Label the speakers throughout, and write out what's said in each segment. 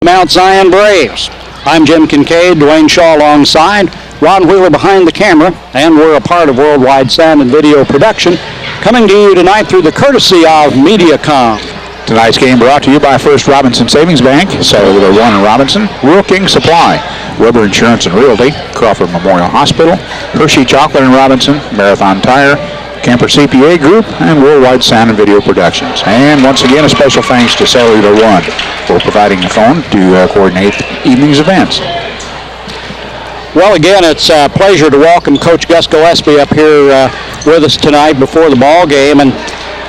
Speaker 1: Mount Zion Braves. I'm Jim Kincaid, Dwayne Shaw alongside, Ron Wheeler behind the camera, and we're a part of Worldwide Sound and Video Production, coming to you tonight through the courtesy of MediaCom.
Speaker 2: Tonight's game brought to you by First Robinson Savings Bank, Cellular One in Robinson, Rural King Supply, Weber Insurance and Realty, Crawford Memorial Hospital, Hershey Chocolate in Robinson, Marathon Tire, Camper CPA Group, and Worldwide Sound and Video Productions. And once again, a special thanks to Cellular One for providing the phone to coordinate the evening's events.
Speaker 1: Well, again, it's a pleasure to welcome Coach Gus Gillespie up here with us tonight before the ball game. And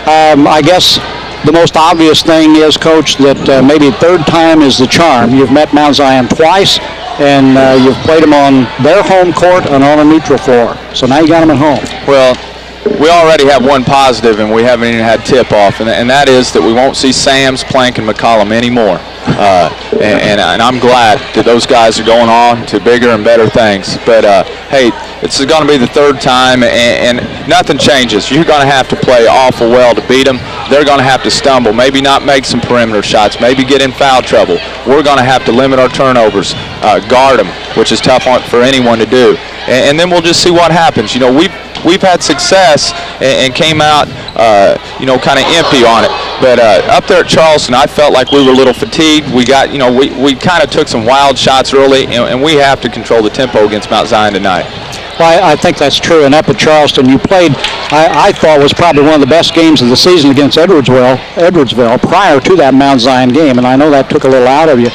Speaker 1: I guess the most obvious thing is, Coach, that maybe third time is the charm. You've met Mount Zion twice, and you've played them on their home court and on a neutral floor. So now you got them at home.
Speaker 3: Well, we already have one positive, and we haven't even had tip-off, and that is that we won't see Sams, Plank, and McCollum anymore. And I'm glad that those guys are going on to bigger and better things. But, hey, it's going to be the third time, and nothing changes. You're going to have to play awful well to beat them. They're going to have to stumble, maybe not make some perimeter shots, maybe get in foul trouble. We're going to have to limit our turnovers, guard them, which is tough for anyone to do. And then we'll just see what happens. You know, we've had success and came out, kind of empty on it. But up there at Charleston, I felt like we were a little fatigued. We got, we kind of took some wild shots early, and we have to control the tempo against Mount Zion tonight.
Speaker 1: Well, I think that's true. And up at Charleston, you played, I thought, was probably one of the best games of the season against Edwardsville prior to that Mount Zion game. And I know that took a little out of you.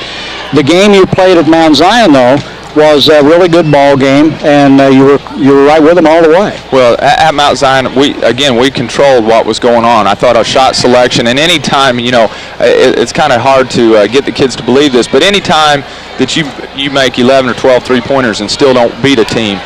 Speaker 1: The game you played at Mount Zion, though, was a really good ball game, and you were right with them all the way.
Speaker 3: Well, at Mount Zion, we controlled what was going on. I thought our shot selection, and any time, it's kind of hard to get the kids to believe this, but any time that you make 11 or 12 three-pointers and still don't beat a team,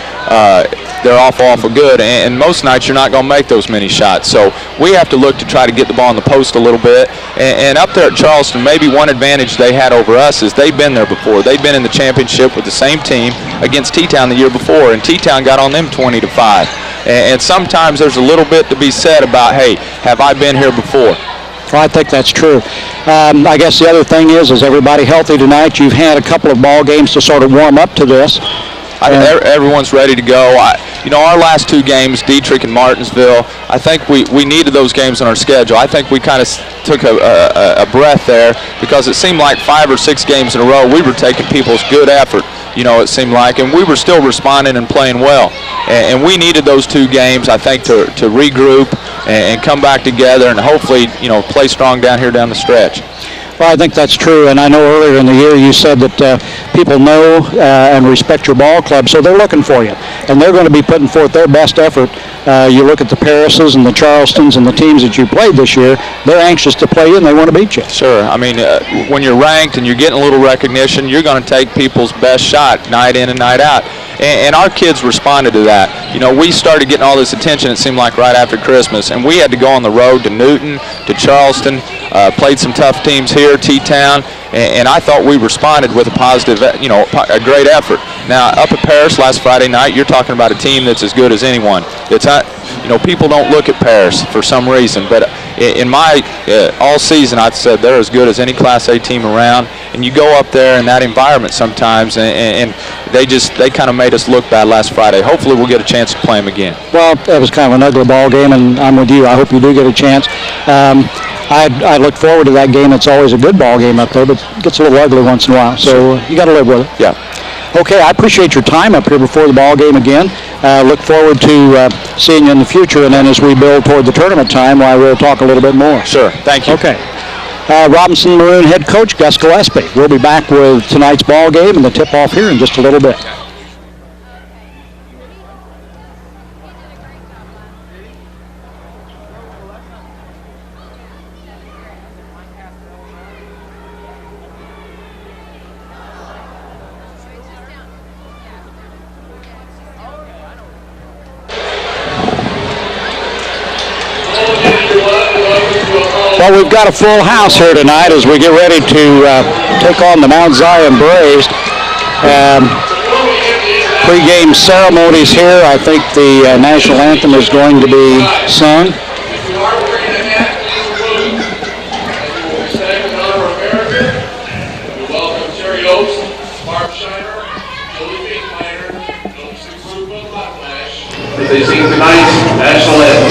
Speaker 3: they're awful good, and most nights you're not going to make those many shots. So we have to look to try to get the ball in the post a little bit. And up there at Charleston, maybe one advantage they had over us is they've been there before. They've been in the championship with the same team against T-Town the year before, and T-Town got on them 20-5. And sometimes there's a little bit to be said about, hey, have I been here before?
Speaker 1: Well, I think that's true. I guess the other thing is everybody healthy tonight? You've had a couple of ball games to sort of warm up to this.
Speaker 3: Everyone's ready to go. Our last two games, Dietrich and Martinsville, I think we needed those games on our schedule. I think we kind of took a breath there because it seemed like 5 or 6 games in a row we were taking people's good effort, it seemed like, and we were still responding and playing well. And we needed those 2 games, I think, to regroup and come back together and hopefully, play strong down the stretch.
Speaker 1: Well, I think that's true, and I know earlier in the year you said that people know and respect your ball club, so they're looking for you, and they're going to be putting forth their best effort. You look at the Parises and the Charlestons and the teams that you played this year, they're anxious to play you and they want to beat you.
Speaker 3: Sure. I mean, when you're ranked and you're getting a little recognition, you're going to take people's best shot night in and night out. And our kids responded to that. We started getting all this attention, it seemed like, right after Christmas. And we had to go on the road to Newton, to Charleston, played some tough teams here, T-Town. And I thought we responded with a positive, a great effort. Now, up at Paris last Friday night, you're talking about a team that's as good as anyone. It's not, people don't look at Paris for some reason. But in my all season, I've said they're as good as any Class A team around. And you go up there in that environment sometimes, and they kind of made us look bad last Friday. Hopefully we'll get a chance to play them again.
Speaker 1: Well, that was kind of an ugly ball game, and I'm with you. I hope you do get a chance. I look forward to that game. It's always a good ball game up there, but it gets a little ugly once in a while. So you got to live with it.
Speaker 3: Yeah.
Speaker 1: Okay, I appreciate your time up here before the ball game again. Look forward to seeing you in the future, and then as we build toward the tournament time, we'll talk a little bit more.
Speaker 3: Sure. Thank you.
Speaker 1: Okay. Robinson Maroon head coach Gus Gillespie. We'll be back with tonight's ball game and the tip-off here in just a little bit. Well, we've got a full house here tonight as we get ready to take on the Mount Zion Braves. Pre-game ceremonies here. I think the national anthem is going to be sung.
Speaker 4: Terry Oaks, Barb Scheimer, Julie Finkmeyer, Oaks and Group of Hot Flash, as they sing tonight's national anthem.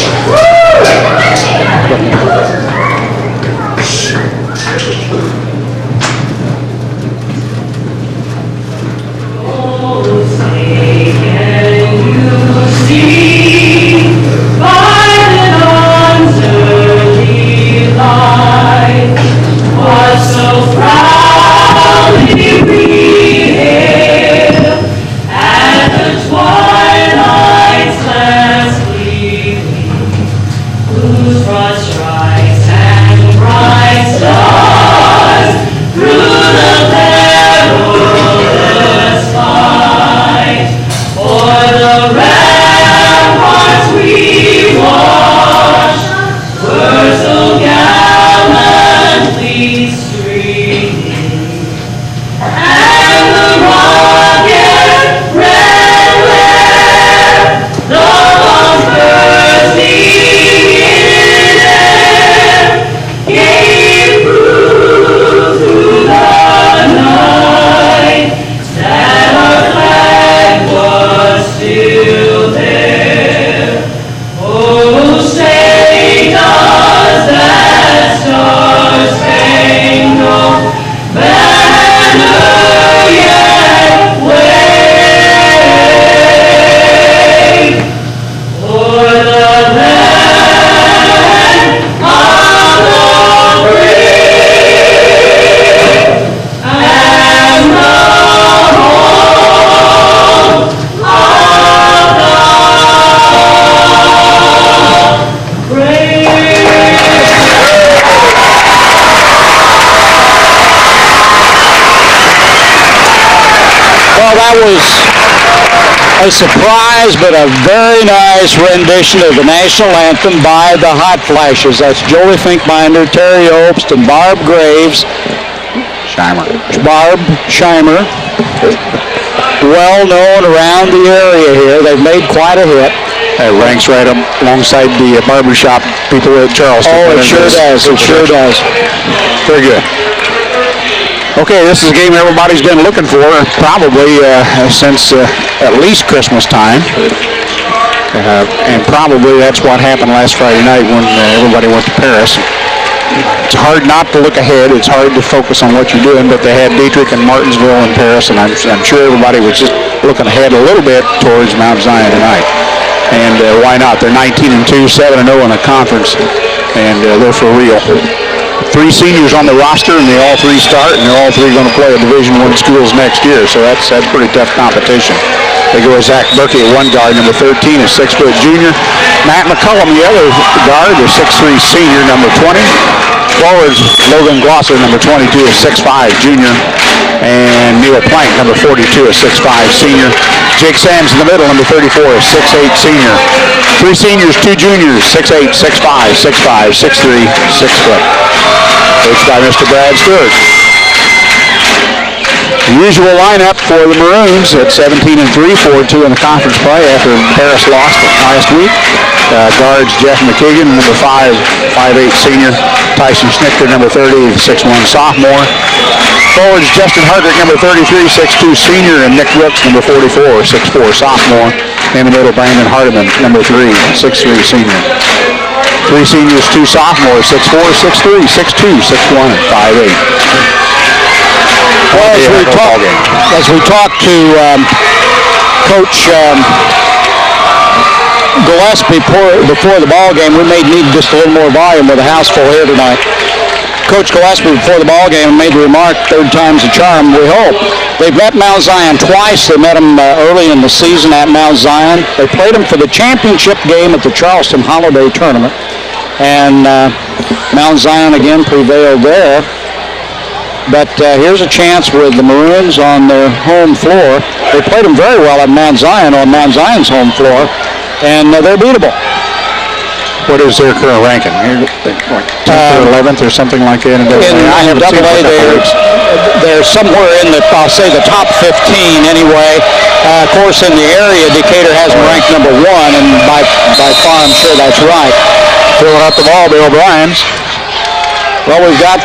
Speaker 1: A surprise, but a very nice rendition of the national anthem by the Hot Flashes. That's Jolie Finkbinder, Terry Obst, and Barb Graves. Barb Scheimer. Well known around the area here. They've made quite a hit.
Speaker 2: It ranks right up alongside the barbershop people at Charleston.
Speaker 1: Oh, it sure does. It sure does.
Speaker 2: Very good. Okay, this is a game everybody's been looking for, probably since at least Christmas time. And probably that's what happened last Friday night when everybody went to Paris. It's hard not to look ahead. It's hard to focus on what you're doing, but they had Dietrich and Martinsville in Paris, and I'm sure everybody was just looking ahead a little bit towards Mount Zion tonight. And why not? They're 19-2, 7-0 in a conference, and they're for real. 3 seniors on the roster, and they all 3 start, and they're all 3 going to play at Division I schools next year, so that's pretty tough competition. They go with Zach Berkey at one guard, number 13, a 6-foot junior. Matt McCullum, the other guard, a 6'3 senior, number 20. Forwards, Logan Glosser, number 22, a 6'5 junior. And Neil Plank, number 42, a 6'5 senior. Jake Sams in the middle, number 34, a 6'8 senior. 3 seniors, 2 juniors, 6'8, 6'5, 6'5, 6'3, 6 foot. Coached by Mr. Brad Stewart. The usual lineup for the Maroons at 17-3, 4-2 in the conference play after Paris lost last week. Guards Jeff McKeegan, number 5, 5'8 senior. Tyson Schnichter, number 30, 6'1 sophomore. Forwards Justin Hardrick, number 33, 6'2 senior, and Nick Brooks, number 44, 6'4 sophomore. In the middle, Brandon Hardiman, number 3, 6'3 senior. 3 seniors, 2 sophomores, 6'4, 6'3, 6'2, 6'1, and 5'8.
Speaker 1: Well, as we talk to Coach Gillespie before the ball game, we may need just a little more volume with a house full here tonight. Coach Gillespie before the ball game made the remark, 3rd time's a charm, we hope. They've met Mount Zion twice. They met them early in the season at Mount Zion. They played them for the championship game at the Charleston Holiday Tournament. And Mount Zion again prevailed there. But here's a chance with the Maroons on their home floor. They played them very well at Mount Zion on Mount Zion's home floor. And they're beatable.
Speaker 2: What is their current ranking? 10th or 11th or something like that?
Speaker 1: In AA, they're somewhere in the, I'll say, the top 15 anyway. Of course, in the area, Decatur has them ranked number 1, and by far, I'm sure that's right.
Speaker 2: Filling up the ball, Bill Bryans.
Speaker 1: Well, we've got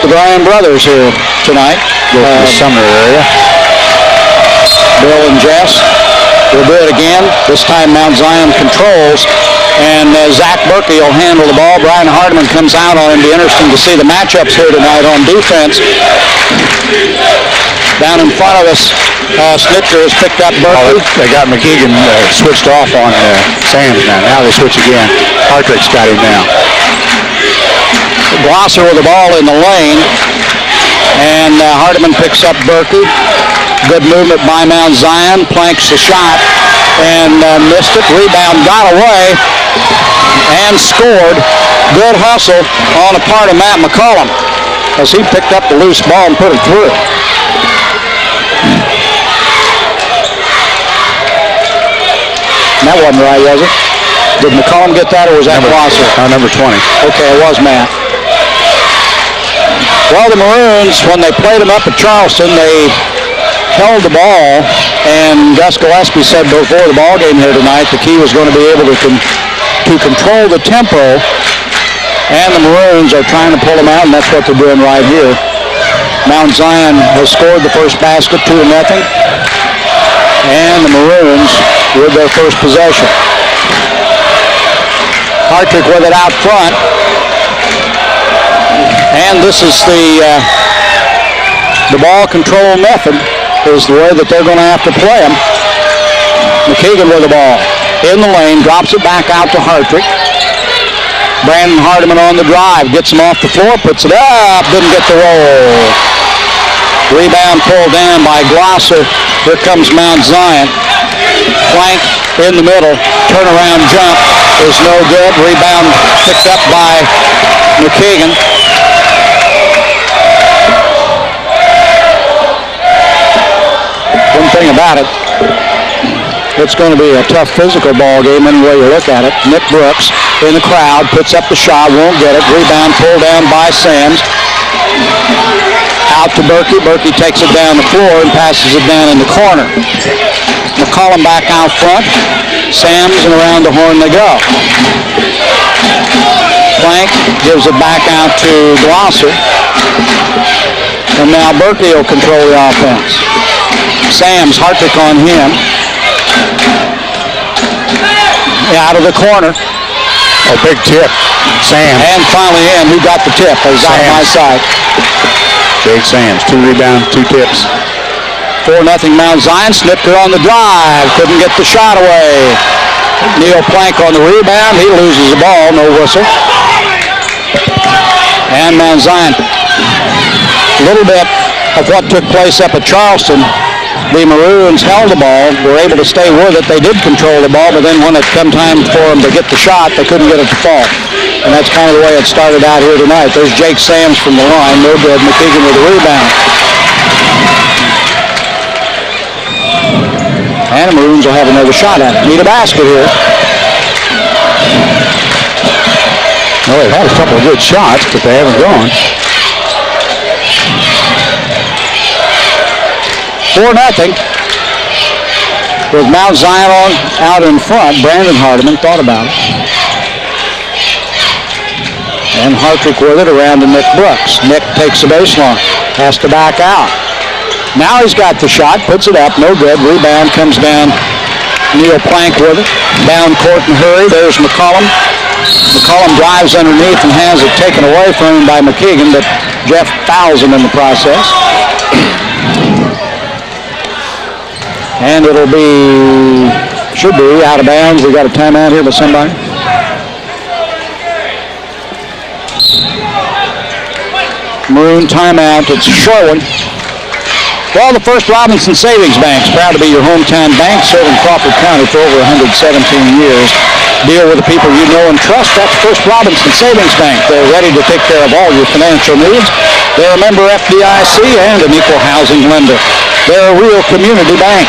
Speaker 1: the Bryan brothers here tonight.
Speaker 2: Go to the Sumner area.
Speaker 1: Bill and Jess will do it again. This time Mount Zion controls. And Zach Berkey will handle the ball. Brian Hardiman comes out on him. It'll be interesting to see the matchups here tonight on defense. Down in front of us, Snitker has picked up Berkey.
Speaker 2: They got McKeegan switched off on Sands now. Now they switch again. Hartrick's got him now.
Speaker 1: Glosser with the ball in the lane. And Hardiman picks up Berkey. Good movement by Mount Zion. Planks the shot and missed it. Rebound got away and scored. Good hustle on the part of Matt McCollum as he picked up the loose ball and put it through. That wasn't right, was it? Did McCollum get that, or was that Glosser?
Speaker 2: Number 20.
Speaker 1: Okay, it was Matt. Well, the Maroons, when they played them up at Charleston, they held the ball, and Gus Gillespie said before the ball game here tonight, the key was going to be able to control the tempo, and the Maroons are trying to pull them out, and that's what they're doing right here. Mount Zion has scored the first basket, 2-0, and the Maroons with their first possession. Hartrick with it out front, and this is the ball control method is the way that they're going to have to play them. McKeegan with the ball in the lane, drops it back out to Hartrick. Brandon Hardiman on the drive, gets him off the floor, puts it up, didn't get the roll. Rebound pulled down by Glosser. Here comes Mount Zion. Plank in the middle, turnaround jump is no good. Rebound picked up by McKeegan. One thing about it, it's going to be a tough physical ball game any way you look at it. Nick Brooks in the crowd, puts up the shot, won't get it. Rebound pulled down by Sams. Out to Berkey. Berkey takes it down the floor and passes it down in the corner. McCollum back out front. Sams, and around the horn they go. Plank gives it back out to Glosser. And now Berkey will control the offense. Sams, Hartrick on him. Out of the corner.
Speaker 2: A big tip. Sams.
Speaker 1: And finally in. Who got the tip? He's out of my side.
Speaker 2: Big Sams. 2 rebounds, 2 tips.
Speaker 1: 4-0 Mount Zion. Snitker on the drive. Couldn't get the shot away. Neil Plank on the rebound. He loses the ball. No whistle. And Mount Zion. A little bit of what took place up at Charleston. The Maroons held the ball, were able to stay with it. They did control the ball, but then when it come time for them to get the shot, they couldn't get it to fall. And that's kind of the way it started out here tonight. There's Jake Sams from the line. No good. McKeegan with the rebound. And the Maroons will have another shot at it. Need a basket here.
Speaker 2: Well, they've had a couple of good shots, but they haven't gone.
Speaker 1: 4-0 with Mount Zion out in front. Brandon Hardiman thought about it. And Hartrick with it around to Nick Brooks. Nick takes the baseline. Has to back out. Now he's got the shot. Puts it up. No good. Rebound comes down. Neil Plank with it. Down court and hurry. There's McCollum. McCollum drives underneath and has it taken away from him by McKeegan, but Jeff fouls him in the process. And it'll be, should be, out of bounds. We got a timeout here with somebody. Maroon timeout. It's a short one. Well, the First Robinson Savings Bank is proud to be your hometown bank, serving Crawford County for over 117 years. Deal with the people you know and trust. That's First Robinson Savings Bank. They're ready to take care of all your financial needs. They're a member FDIC and an equal housing lender. They're a real community bank.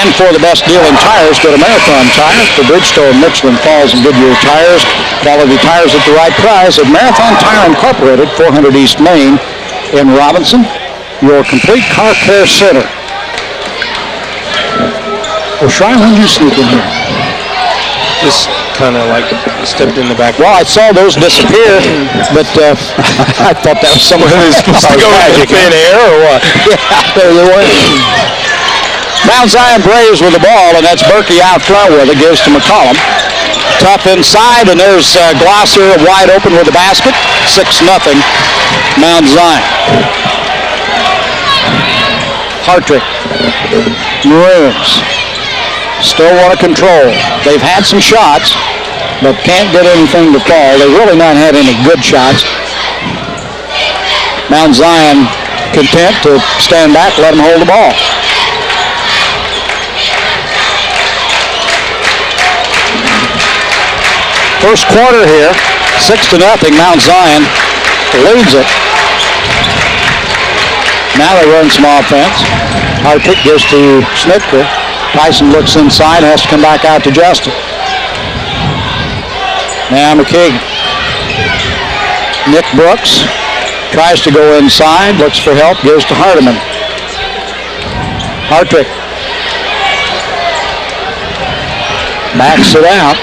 Speaker 1: And for the best deal in tires, go to Marathon Tires for Bridgestone, Michelin, Falls, and Goodyear tires. Quality tires at the right price at Marathon Tire Incorporated, 400 East Main in Robinson, your complete car care center. Oh, Shrine, when did you sneak in here?
Speaker 3: Just
Speaker 5: kind of like stepped in the back.
Speaker 1: Well, I saw those disappear, but I thought that was someone who was supposed to go in thin air or what? Yeah, there they were. Mount Zion Braves with the ball, and that's Berkey out front with it. Gives to McCollum. Tough inside, and there's Glosser wide open with the basket. 6-0, Mount Zion. Hartrick. Maroons still want to control. They've had some shots, but can't get anything to fall. They've really not had any good shots. Mount Zion content to stand back, let them hold the ball. First quarter here, 6-0, Mount Zion leads it. Now they run some offense. Hartrick gives to Snitker. Tyson looks inside, has to come back out to Justin. Now McKeegan. Nick Brooks tries to go inside, looks for help, gives to Hardiman. Hartrick backs it out.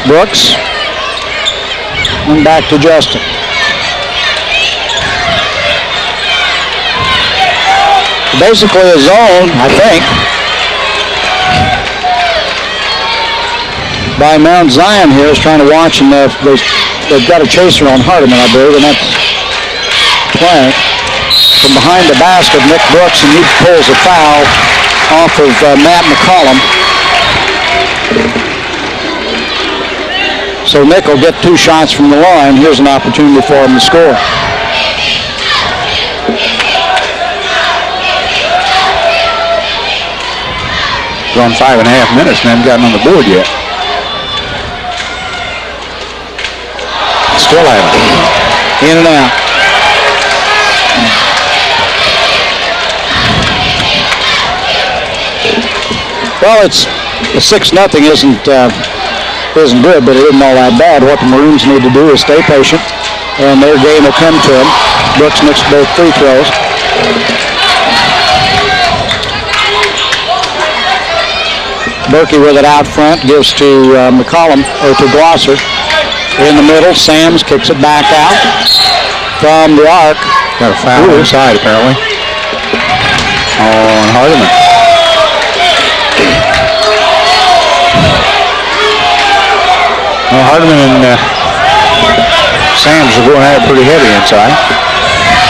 Speaker 1: Brooks, and back to Justin. Basically a zone, I think, by Mount Zion here is trying to watch, and they've got a chaser on Hardiman, I believe, and that's playing. From behind the basket, Nick Brooks, and he pulls a foul off of Matt McCollum. So Nick will get 2 shots from the line. Here's an opportunity for him to score.
Speaker 2: Gone 5.5 minutes and haven't gotten on the board yet. Still haven't.
Speaker 1: In and out. Well, it's the 6-0 isn't good, but it isn't all that bad. What the Maroons need to do is stay patient, and their game will come to them. Brooks missed both free throws. Berkey with it out front, gives to McCollum, or to Glosser. In the middle, Sams kicks it back out from the arc.
Speaker 2: Got a foul inside, apparently, on Hardiman. Well, Hardiman and Sams are going at it pretty heavy inside.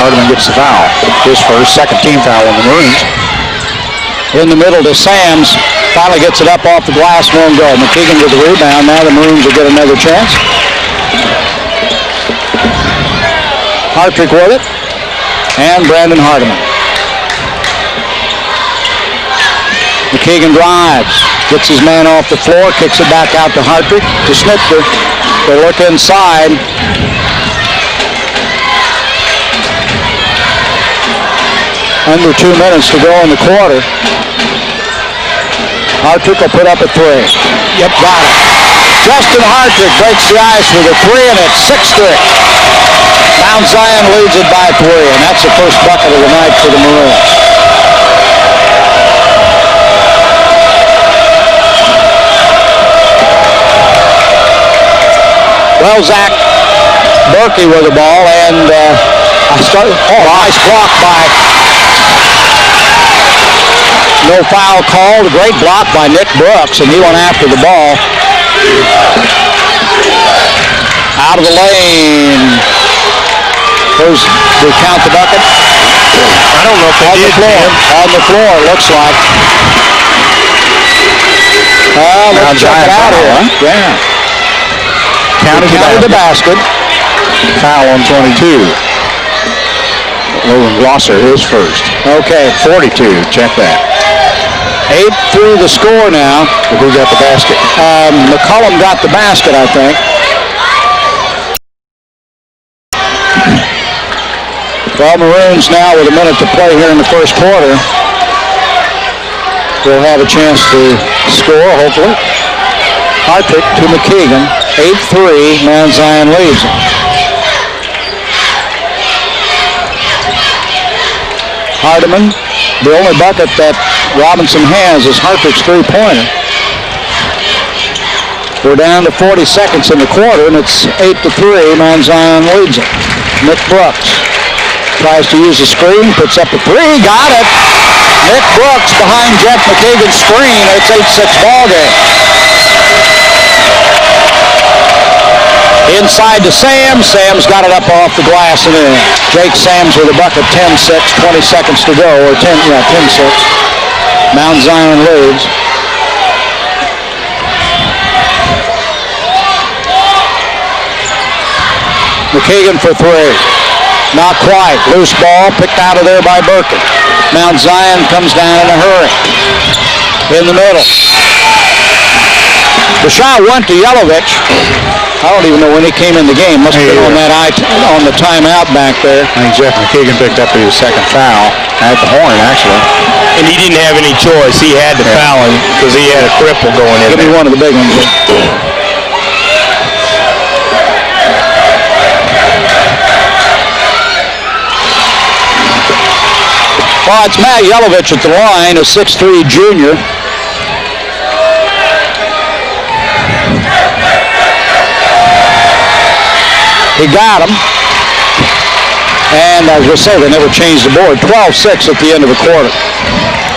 Speaker 2: Hardiman gets the foul. His first, second team foul on the Maroons.
Speaker 1: In the middle to Sams. Finally gets it up off the glass, won't go. McKeegan with the rebound. Now the Maroons will get another chance. Hartrick with it. And Brandon Hardiman. McKeegan drives. Gets his man off the floor. Kicks it back out to Hartrick. To Snitker. They look inside. Under 2 minutes to go in the quarter. Hartrick will put up a 3. Yep, got it. Justin Hartrick breaks the ice with a 3, and it's 6-3. Mount Zion leads it by 3, and that's the first bucket of the night for the Maroons. Well, Zach Berkey with the ball, and nice block by... No foul called. A great block by Nick Brooks, and he went after the ball. Out of the lane. Who's we count the bucket?
Speaker 5: I don't know if they did.
Speaker 1: On the floor, it looks like. Let's check it out here. Huh? Yeah. Counted the basket.
Speaker 2: Foul on 22. Logan Glosser, his first.
Speaker 1: Okay.
Speaker 2: 42. Check that.
Speaker 1: 8 through the score now.
Speaker 2: Who got the basket?
Speaker 1: McCollum got the basket, I think. Well, Maroons now with a minute to play here in the first quarter will have a chance to score, hopefully. Hartrick to McKeegan. 8-3. Mount Zion leads it. Hardiman. The only bucket that Robinson has is Hartrick's 3-pointer. We're down to 40 seconds in the quarter, and it's 8-3. Mount Zion leads it. Nick Brooks tries to use the screen, puts up a three, got it. Nick Brooks behind Jeff McKagan's screen. It's 8-6 ball game. Inside to Sam. Sam's got it up off the glass and in. Jake Sams with a bucket, 10-6, 20 seconds to go, or 10-6. Mount Zion leads. McKagan for three. Not quite. Loose ball picked out of there by Berkey. Mount Zion comes down in a hurry. In the middle. The shot went to Yelovich. I don't even know when he came in the game. Must have been on that on the timeout back there.
Speaker 2: I think Jeff McKagan picked up his second foul at the horn, actually.
Speaker 5: And he didn't have any choice. He had to foul him because he had a cripple going in.
Speaker 1: Give me one of the big ones. Well, it's Matt Yelovich at the line, a 6'3 junior. He got him. And as we say, they never changed the board. 12-6 at the end of the quarter.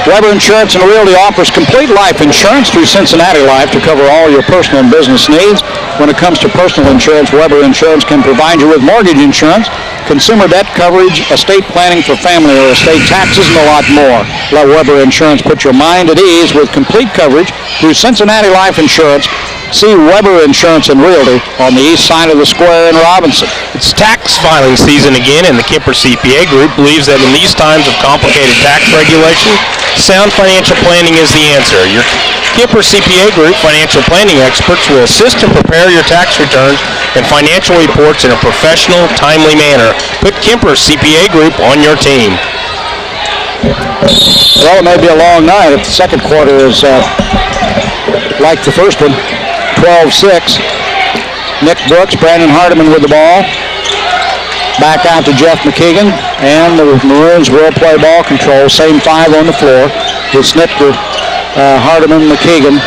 Speaker 1: Weber Insurance and Realty offers complete life insurance through Cincinnati Life to cover all your personal and business needs. When it comes to personal insurance, Weber Insurance can provide you with mortgage insurance, consumer debt coverage, estate planning for family or estate taxes, and a lot more. Let Weber Insurance put your mind at ease with complete coverage through Cincinnati Life Insurance. See Weber Insurance and Realty on the east side of the square in Robinson.
Speaker 5: It's tax filing season again, and the Kemper CPA Group believes that in these times of complicated tax regulation, sound financial planning is the answer. Your Kemper CPA Group financial planning experts will assist and prepare your tax returns and financial reports in a professional, timely manner. Put Kemper CPA Group on your team.
Speaker 1: Well, it may be a long night if the second quarter is like the first one. 12-6. Nick Brooks, Brandon Hardiman with the ball. Back out to Jeff McKagan, and the Maroons will play ball control. Same five on the floor. With Snitker, Hardiman, McKagan,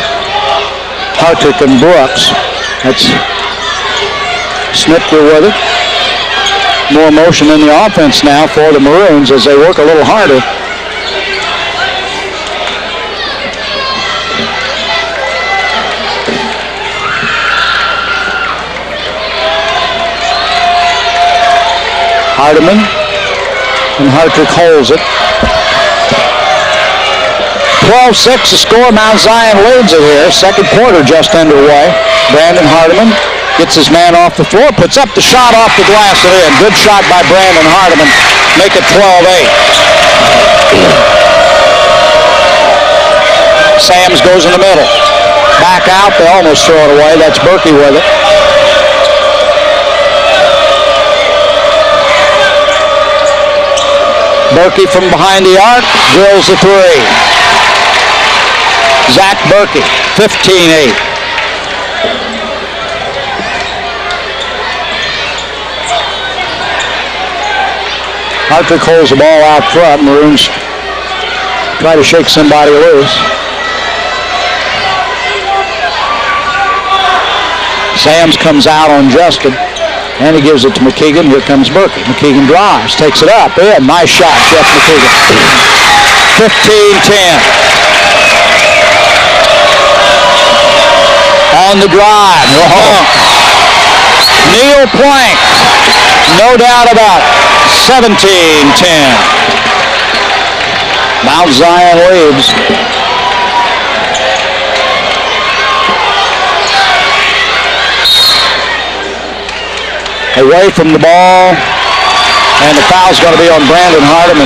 Speaker 1: Hartrick, and Brooks. That's Snitker with it. More motion in the offense now for the Maroons as they work a little harder. Hardiman, and Hartrick holds it. 12-6 the score. Mount Zion leads it here. Second quarter just underway. Brandon Hardiman gets his man off the floor, puts up the shot off the glass and in. Good shot by Brandon Hardiman. Make it 12-8. Sams goes in the middle. Back out. They almost throw it away. That's Berkey with it. Berkey from behind the arc, drills the three. Zach Berkey, 15-8. Hartrick holds the ball out front. Maroons try to shake somebody loose. Sams comes out on Justin. And he gives it to McKagan. Here comes Berkey. McKagan drives, takes it up. Yeah, nice shot, Jeff McKagan. 15-10. On the drive. Neil Plank. No doubt about it. 17-10. Mount Zion leads. Away from the ball, and the foul's going to be on Brandon Hardiman.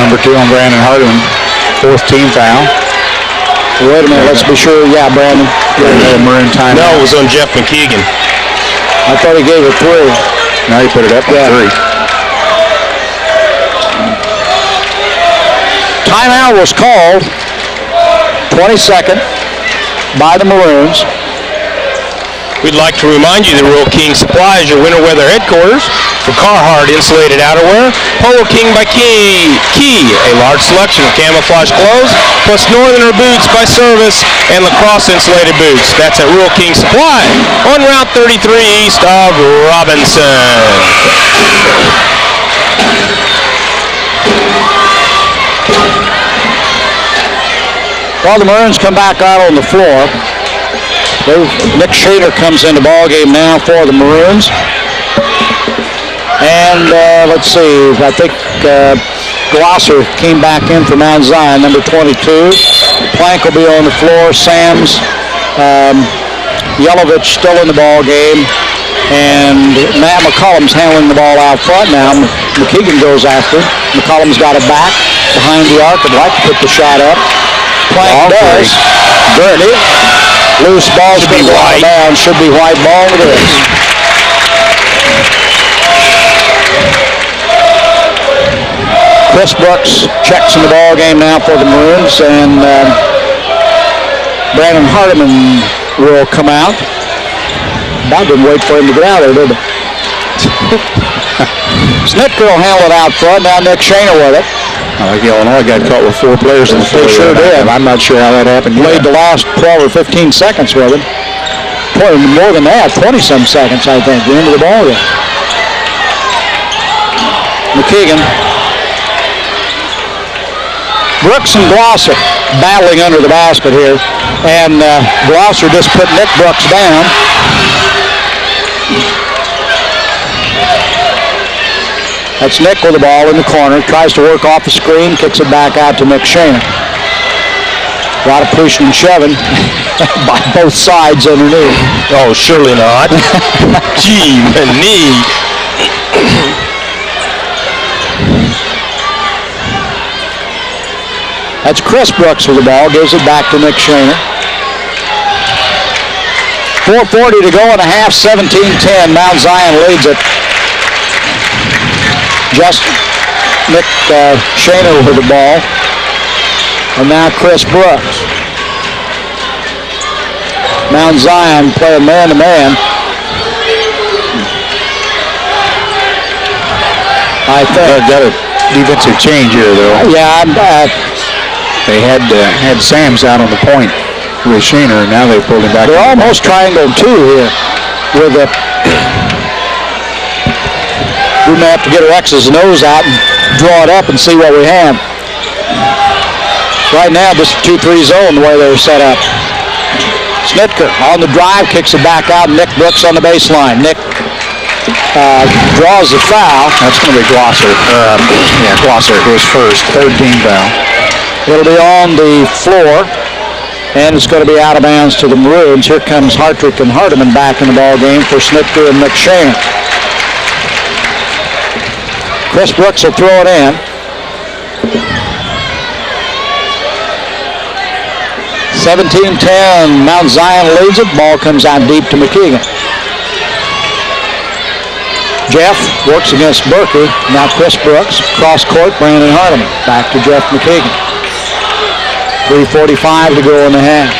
Speaker 2: Number 2 on Brandon Hardiman. 4th team foul.
Speaker 1: Wait a minute, let's be sure. Yeah, Brandon.
Speaker 2: Maroon time.
Speaker 5: No, it was on Jeff McKagan.
Speaker 1: I thought he gave it 3.
Speaker 2: Now he put it up at 3.
Speaker 1: Timeout was called. 22nd by the Maroons.
Speaker 5: We'd like to remind you that Rural King Supply is your winter weather headquarters. For Carhartt insulated outerwear, Polo King by Key, a large selection of camouflage clothes, plus Northerner boots by Service and lacrosse insulated boots. That's at Rural King Supply on Route 33 east of Robinson.
Speaker 1: Well, the Maroons come back out on the floor. Nick Shader comes in the ball game now for the Maroons. And let's see, I think Glosser came back in for Mount Zion, number 22. Plank will be on the floor. Sams, Yelovich still in the ball game. And Matt McCollum's handling the ball out front now. McKeegan goes after. McCollum's got it back behind the arc. Would like to put the shot up. Plank does. Dirty. Loose ball should be white. Down. Should be white ball. It is. Chris Brooks checks in the ball game now for the Maroons, and Brandon Hardiman will come out. I didn't wait for him to get out there, did it? Snitker will handle it out front. Now Nick Shaner with it.
Speaker 2: I think Illinois got caught with 4 players in the
Speaker 1: They sure did.
Speaker 2: I'm not sure how that happened.
Speaker 1: Played the last 12 or 15 seconds with him. Boy, more than that, 20-some seconds, I think, the end of the ball game. McKeegan. Brooks and Glosser battling under the basket here. And Glosser just put Nick Brooks down. That's Nick with the ball in the corner. Tries to work off the screen, kicks it back out to Nick Shaner. A lot of pushing and shoving by both sides underneath.
Speaker 5: Oh, surely not. Gee, the knee.
Speaker 1: That's Chris Brooks with the ball. Gives it back to Nick Shaner. 4:40 to go in a half, 17-10. Mount Zion leads it. Just Nick Shaner with the ball. And now Chris Brooks. Mount Zion playing man-to-man. I think.
Speaker 2: Got a defensive change here, though.
Speaker 1: Yeah,
Speaker 2: they had Sams out on the point with Shaner, and now they've pulled him back.
Speaker 1: They're almost triangle 2 here with the... We may have to get our X's and O's out and draw it up and see what we have. Right now, just a 2-3 zone the way they're set up. Snitker on the drive, kicks it back out. Nick Brooks on the baseline. Nick draws the foul.
Speaker 2: That's going to be Glosser. Glosser, his first, 3rd team foul.
Speaker 1: It'll be on the floor, and it's going to be out of bounds to the Maroons. Here comes Hartrick and Hardiman back in the ball game for Snitker and Nick Shaner. Chris Brooks will throw it in. 17-10, Mount Zion leads it. Ball comes out deep to McKeegan. Jeff works against Berkey. Now Chris Brooks. Cross court, Brandon Hardiman. Back to Jeff McKeegan. 3:45 to go in the half.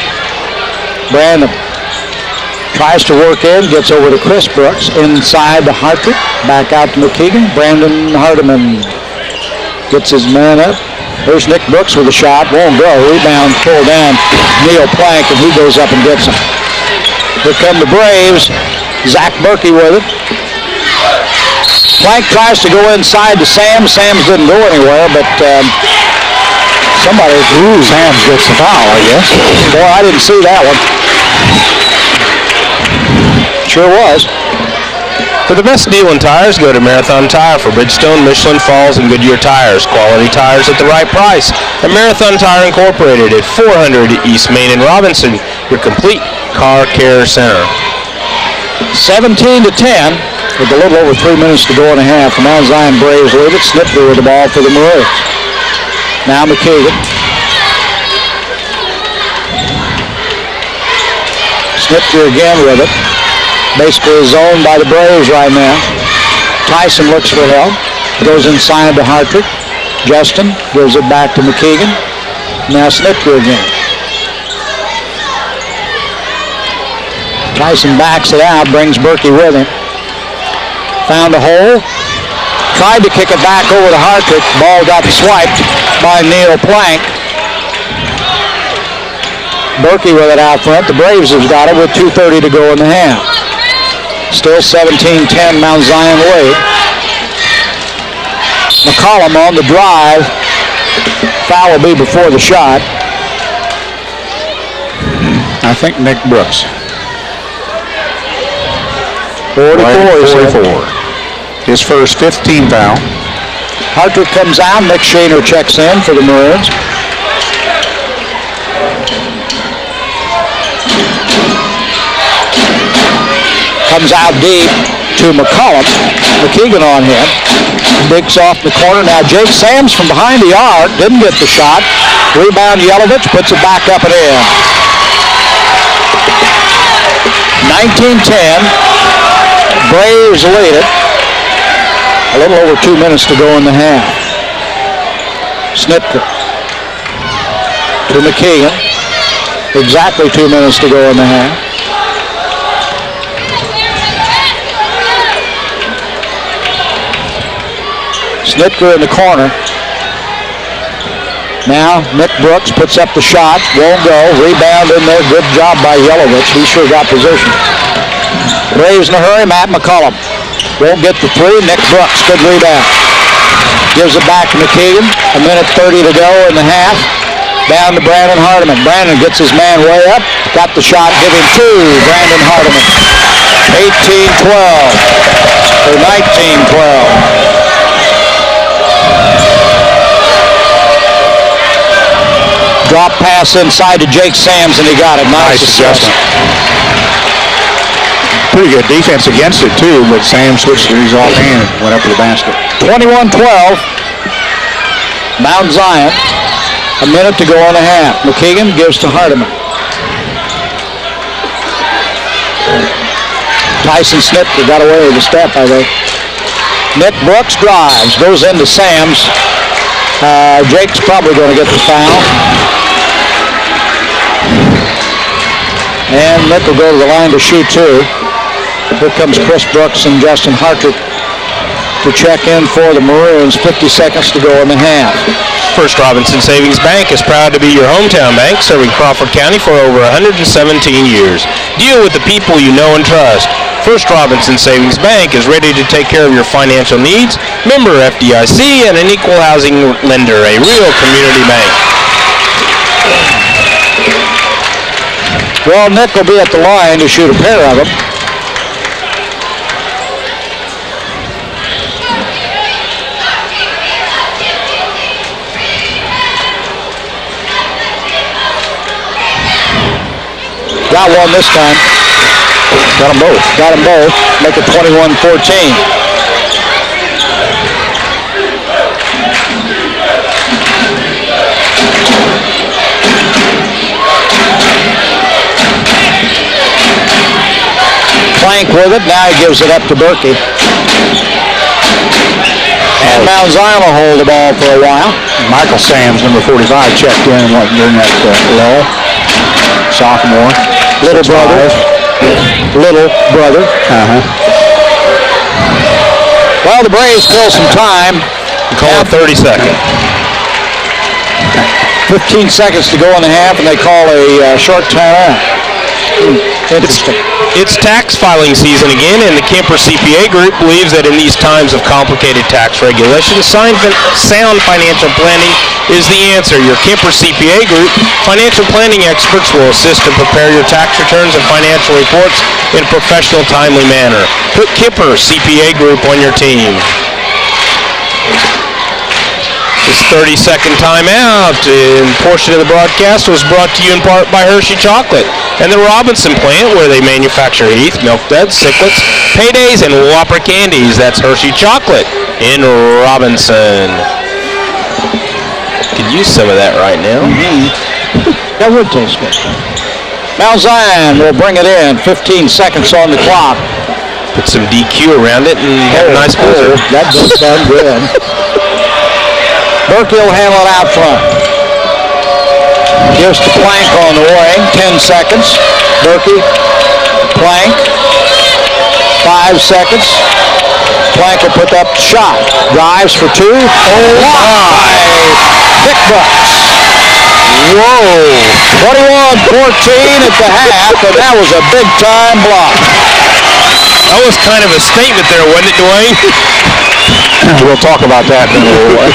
Speaker 1: Brandon tries to work in, gets over to Chris Brooks, inside to Hartrick, back out to McKeegan. Brandon Hardiman gets his man up. There's Nick Brooks with a shot, won't go. Rebound pulled down, Neil Plank, and he goes up and gets him. Here come the Braves. Zach Berkey with it. Plank tries to go inside to Sams. Sams didn't go anywhere, but somebody,
Speaker 2: Sams gets the foul, I guess.
Speaker 1: Boy, I didn't see that one. Sure was.
Speaker 5: For the best deal in tires, go to Marathon Tire for Bridgestone, Michelin, Falls, and Goodyear tires. Quality tires at the right price. And Marathon Tire Incorporated at 400 East Main in Robinson, your complete car care center.
Speaker 1: 17-10 with a little over 3 minutes to go in a half. The Mount Zion Braves lead it. Snitker with the ball for the Maroons. Now McKeegan. Snitker again with it. Basically zoned by the Braves right now. Tyson looks for help. Goes inside to Hartrick. Justin gives it back to McKeegan. Now Snitker again. Tyson backs it out, brings Berkey with him. Found a hole. Tried to kick it back over to Hartrick. Ball got swiped by Neil Plank. Berkey with it out front. The Braves have got it with 2:30 to go in the half. Still 17-10 Mount Zion lead. McCollum on the drive. Foul will be before the shot.
Speaker 2: I think Nick Brooks.
Speaker 1: 44.
Speaker 2: His first 15 foul.
Speaker 1: Hartrick comes out. Nick Shaner checks in for the Maroons. Comes out deep to McCollum. McKeegan on him. Digs off the corner. Now Jake Sams from behind the arc. Didn't get the shot. Rebound Yelovich. Puts it back up and in. 19-10. Braves lead it. A little over 2 minutes to go in the half. Snitker to McKeegan. Exactly 2 minutes to go in the half. Snitker in the corner. Now Nick Brooks puts up the shot. Won't go. Rebound in there. Good job by Yelovich. He sure got position. Braves in a hurry. Matt McCollum. Won't get the three. Nick Brooks. Good rebound. Gives it back to McKeegan. 1:30 to go in the half. Down to Brandon Hardiman. Brandon gets his man way up. Got the shot. Give him two. Brandon Hardiman. 18-12. Or 19-12. Drop pass inside to Jake Sams, and he got it. Nice adjustment.
Speaker 2: Pretty good defense against it, too, but Sam switched to his offhand and went up to the basket.
Speaker 1: 21-12. Mount Zion. 1 minute to go in the half. McKeegan gives to Hardiman. Tyson Snitker got away with the step, I think. Nick Brooks drives, goes into Sams. Jake's probably going to get the foul. And Nick will go to the line to shoot two. Here comes Chris Brooks and Justin Hartrick to check in for the Maroons. 50 seconds to go in the half.
Speaker 5: First Robinson Savings Bank is proud to be your hometown bank, serving Crawford County for over 117 years. Deal with the people you know and trust. First Robinson Savings Bank is ready to take care of your financial needs. Member FDIC and an equal housing lender, a real community bank.
Speaker 1: Well, Nick will be at the line to shoot a pair of them. Got one this time.
Speaker 2: Got them both.
Speaker 1: Got them both. Make it 21-14. Plank with it. Now he gives it up to Berkey. And Mount Zion will hold the ball for a while.
Speaker 2: Michael Sams, number 45, checked in during that lull. Sophomore.
Speaker 1: Little brother. Little brother. Well, the Braves kill some time.
Speaker 5: Call it 30 seconds.
Speaker 1: 15 seconds to go in the half, and they call a short timeout. Interesting.
Speaker 5: It's tax filing season again, and the Kemper CPA Group believes that in these times of complicated tax regulations, sound financial planning is the answer. Your Kemper CPA Group financial planning experts will assist to prepare your tax returns and financial reports in a professional, timely manner. Put Kemper CPA Group on your team. This 30-second timeout and portion of the broadcast was brought to you in part by Hershey Chocolate and the Robinson plant, where they manufacture Heath, Milk Duds, Sicklets, Paydays, and Whopper candies. That's Hershey Chocolate in Robinson. Could use some of that right now.
Speaker 1: That would taste good. Mount Zion will bring it in. 15 seconds on the clock.
Speaker 5: Put some DQ around it and have a nice blizzard.
Speaker 1: That does sound good. Berkey will handle it out front. Gives to Plank on the wing. 10 seconds. Berkey, Plank. 5 seconds. Plank will put up the shot. Drives for two. Blocked by Nick Brooks. Whoa. 21-14 at the half, and that was a big-time block.
Speaker 5: That was kind of a statement there, wasn't it, Dwayne?
Speaker 2: We'll talk about that in a little while.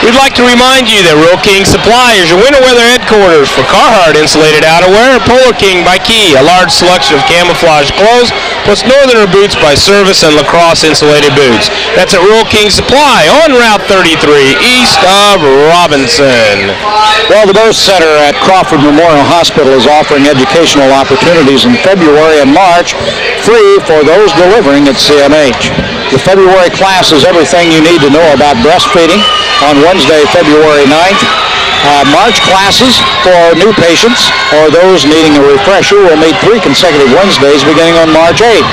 Speaker 5: We'd like to remind you that Real King Supply is your winter weather headquarters for Carhartt insulated outerwear, Polar King by Key, a large selection of camouflage clothes, plus Northerner boots by Service and Lacrosse insulated boots. That's at Real King Supply on Route 33 east of Robinson.
Speaker 1: Well, the Birth Center at Crawford Memorial Hospital is offering educational opportunities in February and March, free for those delivering at CMH. The February class is everything you need to know about breastfeeding on Wednesday, February 9th. March classes for new patients or those needing a refresher will meet 3 consecutive Wednesdays beginning on March 8th.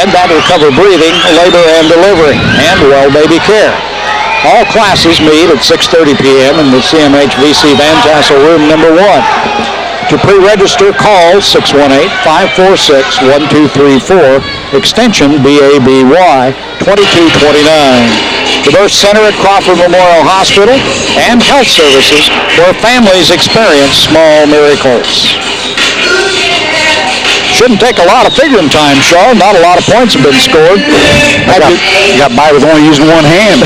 Speaker 1: And that will cover breathing, labor and delivery, and well baby care. All classes meet at 6:30 p.m. in the CMH VC Van Tassel room number 1. To pre-register, call 618-546-1234, extension BABY 2229. The Birth Center at Crawford Memorial Hospital and Health Services, where families experience small miracles. Shouldn't take a lot of figuring time, Sean. Not a lot of points have been scored.
Speaker 2: You got by with only using one hand.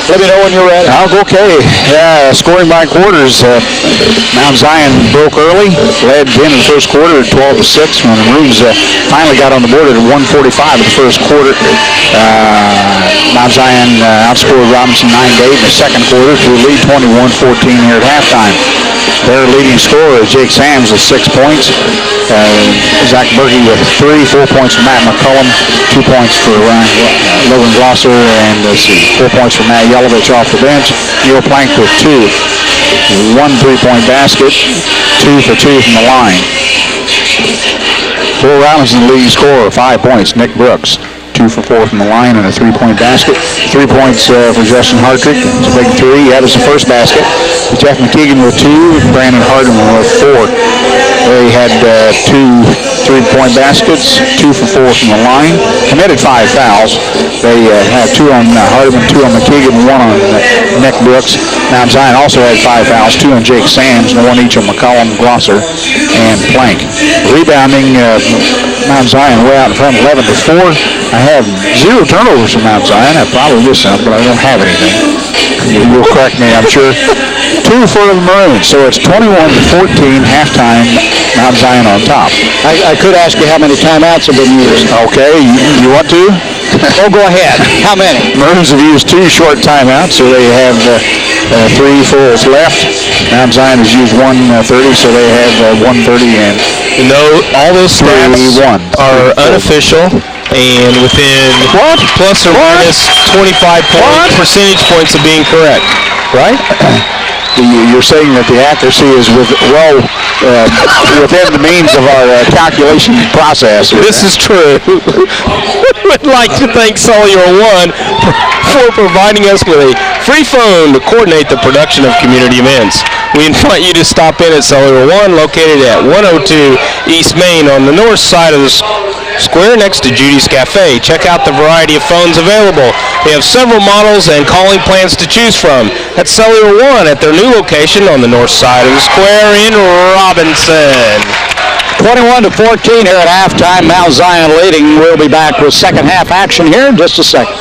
Speaker 1: Let me know when you're ready.
Speaker 2: Okay. Scoring by quarters. Mount Zion broke early, led in the first quarter at 12-6 when the Maroons finally got on the board at 1:45 in the first quarter. Mount Zion outscored Robinson 9-8 in the second quarter to lead 21-14 here at halftime. Their leading scorer is Jake Sams with 6 points. Zach Berkey with 3, 4 points for Matt McCullum, 2 points for Logan Glosser, and 4 points for Matt Yelovich off the bench. Neil Plank with 2. 1 3-point basket, 2 for 2 from the line. For Robinson, the leading scorer, 5 points, Nick Brooks. 2 for 4 from the line and a 3-point basket. 3 points for Justin Hartrick. It's a big 3. That was the first basket. Jeff McKeegan with 2. Brandon Hardman with 4. They had 2 3-point baskets, 2 for 4 from the line. Committed 5 fouls. They had 2 on Hardman, 2 on McKeegan, 1 on Nick Brooks. Mount Zion also had 5 fouls, 2 on Jake Sams, and 1 each on McCollum, Glosser, and Plank. Rebounding, Mount Zion way out in front, 11-4. I have 0 turnovers from Mount Zion. I probably missed some, but I don't have anything. You'll correct me, I'm sure. 2 for the Maroons, so it's 21-14 halftime. Mount Zion on top.
Speaker 1: I could ask you how many timeouts have been used.
Speaker 2: Okay, you want to?
Speaker 1: Oh, go ahead. How many?
Speaker 2: Maroons have used 2 short timeouts, so they have 3 fulls left. Mount Zion has used 1:30, so they have 1:30 and
Speaker 5: all those stats are unofficial and within plus or minus 25 percentage points of being correct, right?
Speaker 2: You're saying that the accuracy is within the means of our calculation process.
Speaker 5: This is true. We'd like to thank Cellular One for providing us with a free phone to coordinate the production of community events. We invite you to stop in at Cellular One, located at 102 East Main on the north side of the square next to Judy's Cafe. Check out the variety of phones available. They have several models and calling plans to choose from. That's Cellular One at their new location on the north side of the square in Robinson.
Speaker 1: 21-14 here at halftime. Mount Zion leading. We'll be back with second half action here in just a second.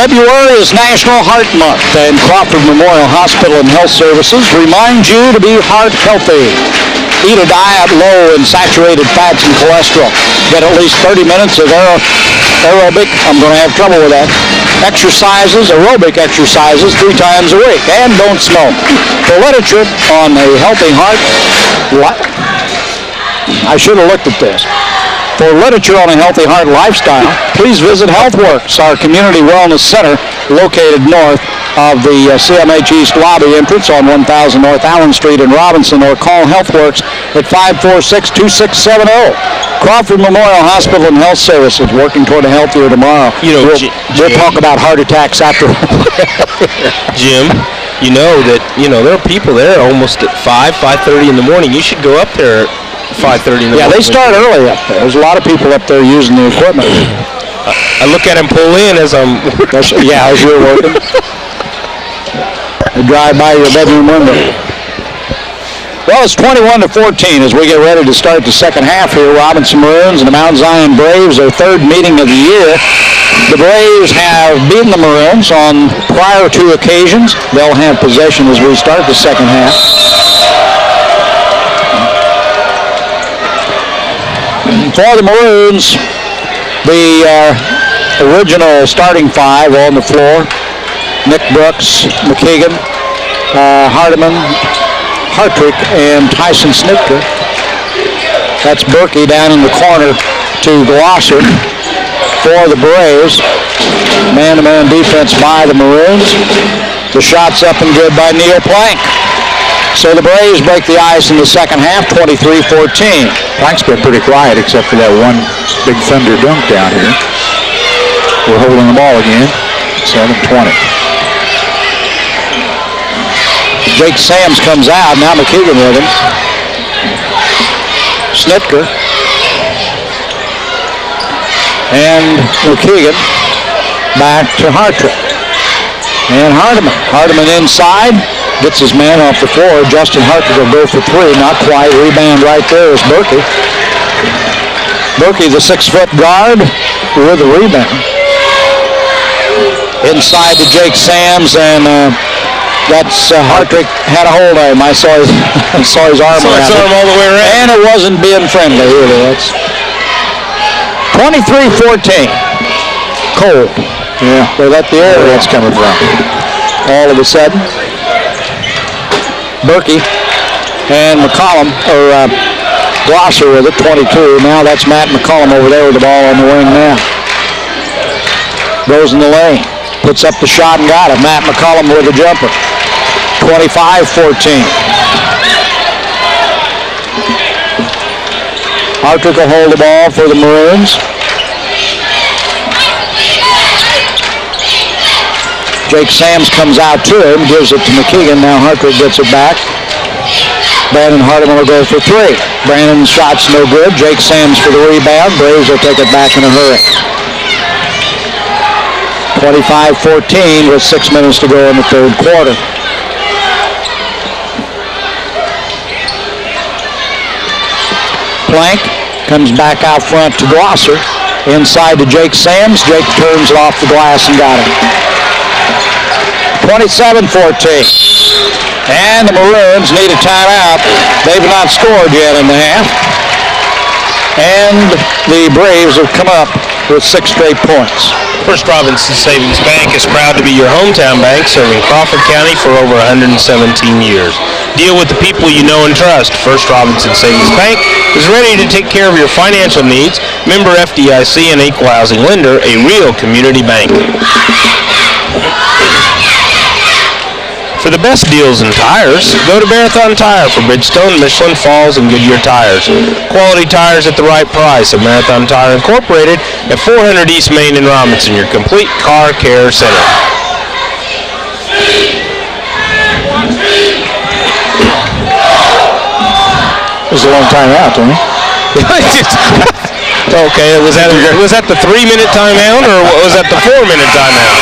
Speaker 1: February is National Heart Month, and Crawford Memorial Hospital and Health Services reminds you to be heart healthy. Eat a diet low in saturated fats and cholesterol. Get at least 30 minutes of aerobic, I'm going to have trouble with that, aerobic exercises 3 times a week. And don't smoke. For literature on a healthy heart, I should have looked at this. For literature on a healthy heart lifestyle, please visit HealthWorks, our community wellness center located north of the CMH East lobby entrance on 1000 North Allen Street in Robinson, or call HealthWorks at 546-2670. Crawford Memorial Hospital and Health Services, working toward a healthier tomorrow. We'll talk about heart attacks after.
Speaker 5: Jim, there are people there almost at 5:30 in the morning. You should go up there at 5:30 in the morning.
Speaker 1: Yeah, they start early up there. There's a lot of people up there using the equipment.
Speaker 5: I look at them pull in as I'm...
Speaker 1: as you're working. They drive by your bedroom window. Well, it's 21-14 as we get ready to start the second half here. Robinson Maroons and the Mount Zion Braves, their third meeting of the year. The Braves have beaten the Maroons on prior two occasions. They'll have possession as we start the second half. For the Maroons, the original starting five on the floor: Nick Brooks, McKeegan, Hardiman, Hartrick, and Tyson Snitka. That's Berkey down in the corner to Glosser for the Braves. Man-to-man defense by the Maroons. The shot's up and good by Neil Plank. So the Braves break the ice in the second half, 23-14.
Speaker 2: Plank's been pretty quiet except for that one big thunder dunk down here. We're holding the ball again, 7-20.
Speaker 1: Jake Sams comes out, now McKeegan with him. Snitker. And McKeegan back to Hartrick. And Hardiman. Hardiman inside, gets his man off the floor. Justin Hartrick will go for three, not quite. Rebound right there is Berkey. Berkey, the 6-foot guard, with the rebound. Inside to Jake Sams, and that's Hartrick had a hold of him. I saw his arm around him.
Speaker 5: all the way around.
Speaker 1: And it wasn't being friendly either. That's 23-14. Cold.
Speaker 2: Yeah.
Speaker 1: They let the air
Speaker 2: Where that's coming from.
Speaker 1: all of a sudden. Berkey and McCollum, or Glosser with it, 22. Now that's Matt McCollum over there with the ball on the wing now. Goes in the lane. Puts up the shot and got it. Matt McCollum with a jumper. 25-14. Hartrick will hold the ball for the Maroons. Jake Sams comes out to him, gives it to McKeegan. Now Hartrick gets it back. Brandon Hardiman will go for three. Brandon's shot's no good. Jake Sams for the rebound. Braves will take it back in a hurry. 25-14 with 6 minutes to go in the third quarter. Plank comes back out front to Glosser. Inside to Jake Sams. Jake turns it off the glass and got it. 27-14. And the Maroons need a timeout. They've not scored yet in the half. And the Braves have come up with 6 straight points.
Speaker 5: First Robinson Savings Bank is proud to be your hometown bank, serving Crawford County for over 117 years. Deal with the people you know and trust. First Robinson Savings Bank is ready to take care of your financial needs. Member FDIC and equal housing lender, a real community bank. For the best deals in tires, go to Marathon Tire for Bridgestone, Michelin, Falls, and Goodyear tires. Quality tires at the right price at Marathon Tire Incorporated at 400 East Main in Robinson, your complete car care center.
Speaker 2: It was a long time out, Tony.
Speaker 5: Okay, was that the 3-minute timeout, or was that the 4-minute timeout?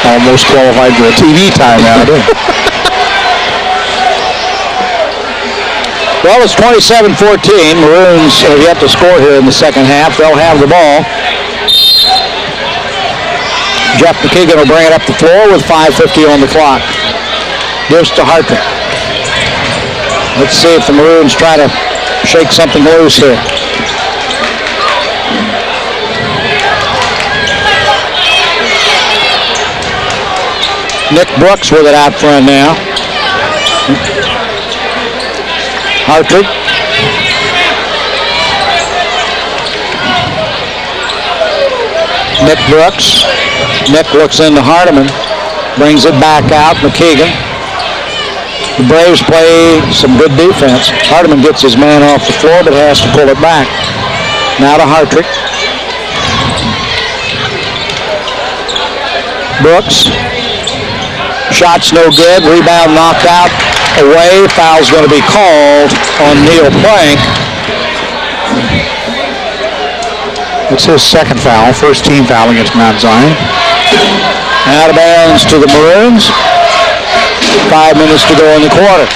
Speaker 2: Almost qualified for a TV timeout.
Speaker 1: Well, it's 27-14. Maroons have yet to score here in the second half. They'll have the ball. Jeff McKeegan will bring it up the floor with 5:50 on the clock. Gives to Hartrick. Let's see if the Maroons try to shake something loose here. Nick Brooks with it out front now. Hartrick. Nick Brooks. Nick looks into Hardiman. Brings it back out. McKeegan. The Braves play some good defense. Hardiman gets his man off the floor, but has to pull it back. Now to Hartrick. Brooks. Shot's no good. Rebound knocked out. Away. Foul's going to be called on Neil Plank.
Speaker 2: It's his second foul. First team foul against Mount Zion.
Speaker 1: Out of bounds to the Maroons. 5 minutes to go in the quarter.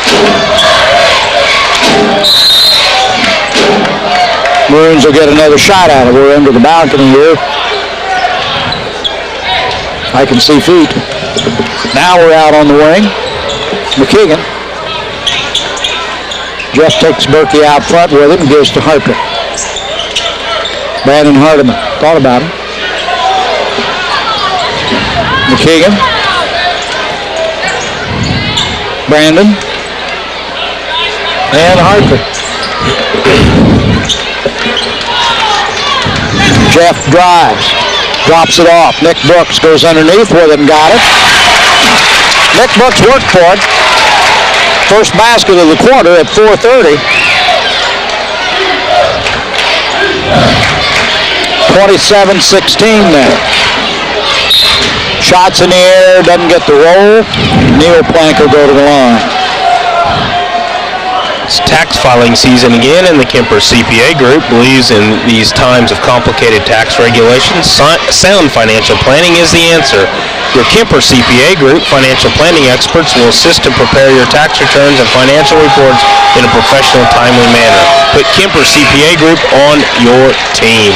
Speaker 1: Maroons will get another shot at it. We're under the balcony here. I can see feet. Now we're out on the wing. McKeegan. Jeff takes Berkey out front with him and gives to Harper. Brandon Hardiman. Thought about him. McKeegan. Brandon. And Harper. Jeff drives. Drops it off. Nick Brooks goes underneath with it and got it. Nick Brooks worked for it. First basket of the quarter at 4:30. 27-16 now. Shots in the air, doesn't get the roll. Neil Plank will go to the line.
Speaker 5: It's tax filing season again, and the Kemper CPA Group believes in these times of complicated tax regulations, sound financial planning is the answer. Your Kemper CPA Group financial planning experts will assist to prepare your tax returns and financial reports in a professional, timely manner. Put Kemper CPA Group on your team.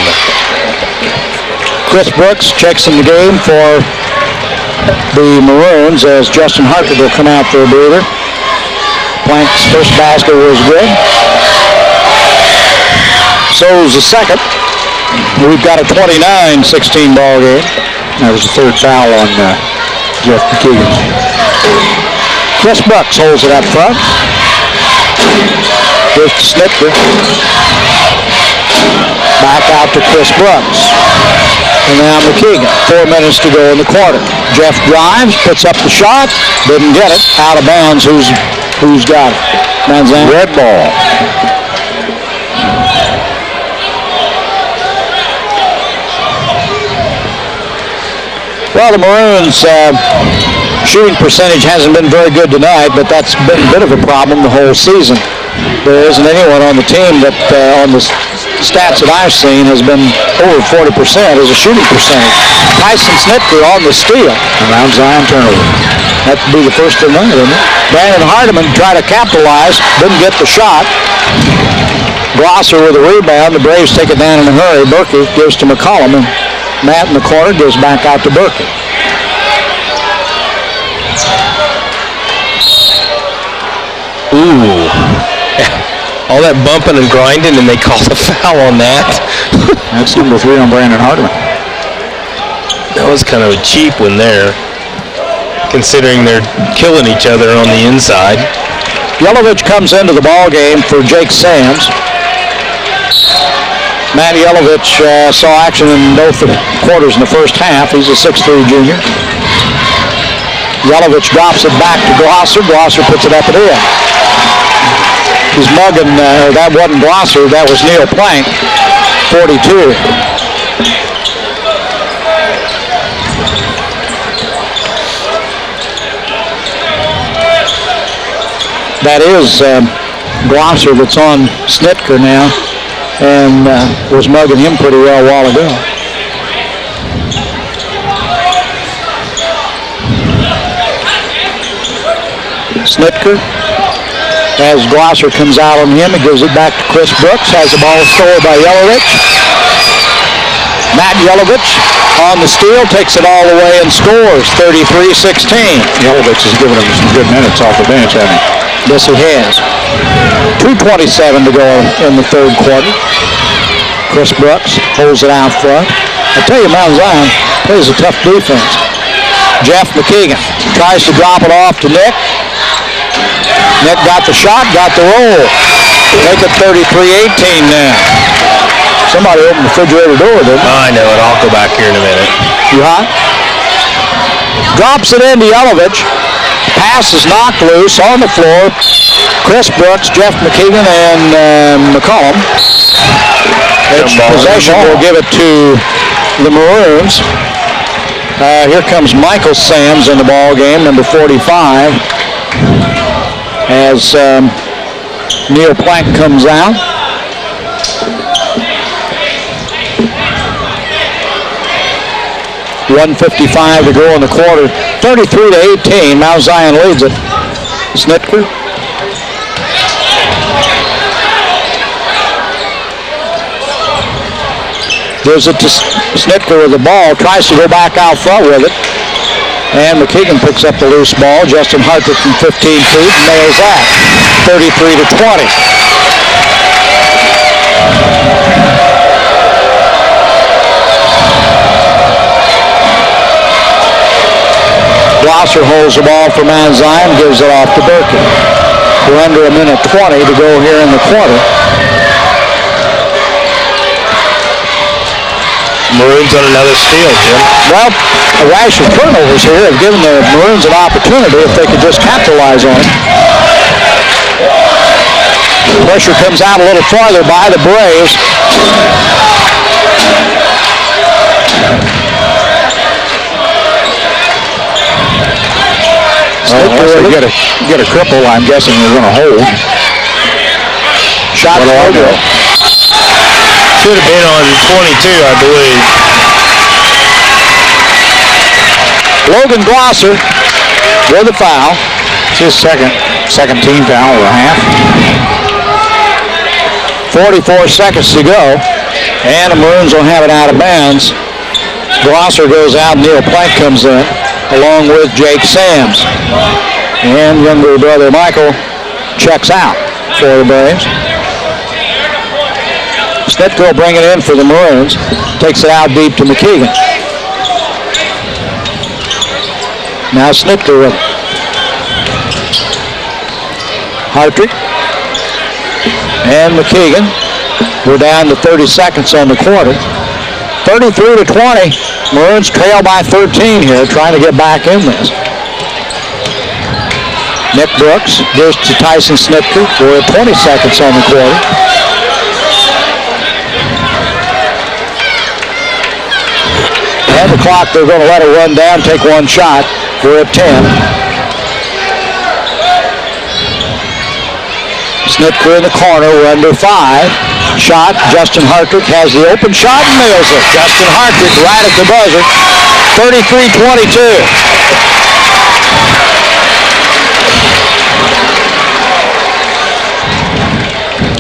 Speaker 1: Chris Brooks checks in the game for the Maroons as Justin Hartford will come out for a breather. Plank's first basket was good. So is the second. We've got a 29-16 ball game.
Speaker 2: That was the third foul on Jeff McKeegan.
Speaker 1: Chris Brooks holds it up front. Gives to Snitker. Back out to Chris Brooks. And now McKeegan. 4 minutes to go in the quarter. Jeff drives, puts up the shot, didn't get it. Out of bounds. Who's got it? Manzan.
Speaker 2: Red ball.
Speaker 1: Well, the Maroons' shooting percentage hasn't been very good tonight, but that's been a bit of a problem the whole season. There isn't anyone on the team that, on the stats that I've seen, has been over 40% as a shooting percentage. Tyson Snitker on the steal.
Speaker 2: And Mount Zion turnover.
Speaker 1: That would be the first of the night, isn't it? Brandon Hardiman tried to capitalize, didn't get the shot. Glosser with a rebound. The Braves take it down in a hurry. Berkey gives to McCollum, and Matt in the corner gives back out to Berkey.
Speaker 5: Ooh. All that bumping and grinding, and they call a foul on that.
Speaker 2: That's number 3 on Brandon Hardiman.
Speaker 5: That was kind of a cheap one there, considering they're killing each other on the inside.
Speaker 1: Yelovich comes into the ball game for Jake Sands. Matt Yelovich saw action in both the quarters in the first half. He's a 6'3 junior. Yelovich drops it back to Glosser. Glosser puts it up and in. He's mugging, that wasn't Glosser, that was Neil Plank, 42. That is Glosser that's on Snitker now, and was mugging him pretty well a while ago. Snitker, as Glosser comes out on him, he gives it back to Chris Brooks, has the ball stolen by Yelovich. Matt Yelovich on the steal, takes it all the way and scores, 33-16.
Speaker 2: Yelovich has given him some good minutes off the bench, hasn't he?
Speaker 1: Yes, he has. 2:27 to go in the third quarter. Chris Brooks holds it out front. I tell you, Mount Zion plays a tough defense. Jeff McKeegan tries to drop it off to Nick. Nick got the shot, got the roll. Make it 33-18 now. Somebody opened the refrigerator door, didn't they?
Speaker 5: I know it. I'll go back here in a minute.
Speaker 1: You hot? Drops it into Yelovich. Pass is knocked loose on the floor. Chris Brooks, Jeff McKeegan, and McCollum. Possession will give it to the Maroons. Here comes Michael Sams in the ball game, number 45, as Neil Plank comes out. .155 to go in the quarter. 33-18. Mount Zion leads it. Snitker. Gives it to Snitker with the ball. Tries to go back out front with it. And McKeegan picks up the loose ball. Justin Hartrick from 15 feet nails that. 33-20. Glosser holds the ball for Mount Zion, gives it off to Berkey. We're under a minute 20 to go here in the quarter.
Speaker 5: Maroons on another steal, Jim.
Speaker 1: Well, a rash of turnovers here have given the Maroons an opportunity if they could just capitalize on it. Pressure comes out a little farther by the Braves.
Speaker 2: Unless they get a cripple, I'm guessing they're going to hold.
Speaker 1: Shot Logan.
Speaker 5: Should have been on 22, I believe.
Speaker 1: Logan Glosser with a foul.
Speaker 2: It's his second team foul of the half.
Speaker 1: 44 seconds to go, and the Maroons will have it out of bounds. Glosser goes out, Neil Plank comes in, along with Jake Sams. And younger brother Michael checks out for the Braves. Snitker will bring it in for the Maroons. Takes it out deep to McKeegan. Now Snitker with Hartrick and McKeegan. We're down to 30 seconds on the quarter. 33-20. Maroons trail by 13 here, trying to get back in this. Nick Brooks goes to Tyson Snitker. We're at 20 seconds on the quarter. And the clock, they're going to let it run down, take one shot. We're at 10. Snitker in the corner, we're under 5. Shot, Justin Hartrick has the open shot and nails it. Justin Hartrick right at the buzzer. 33-22.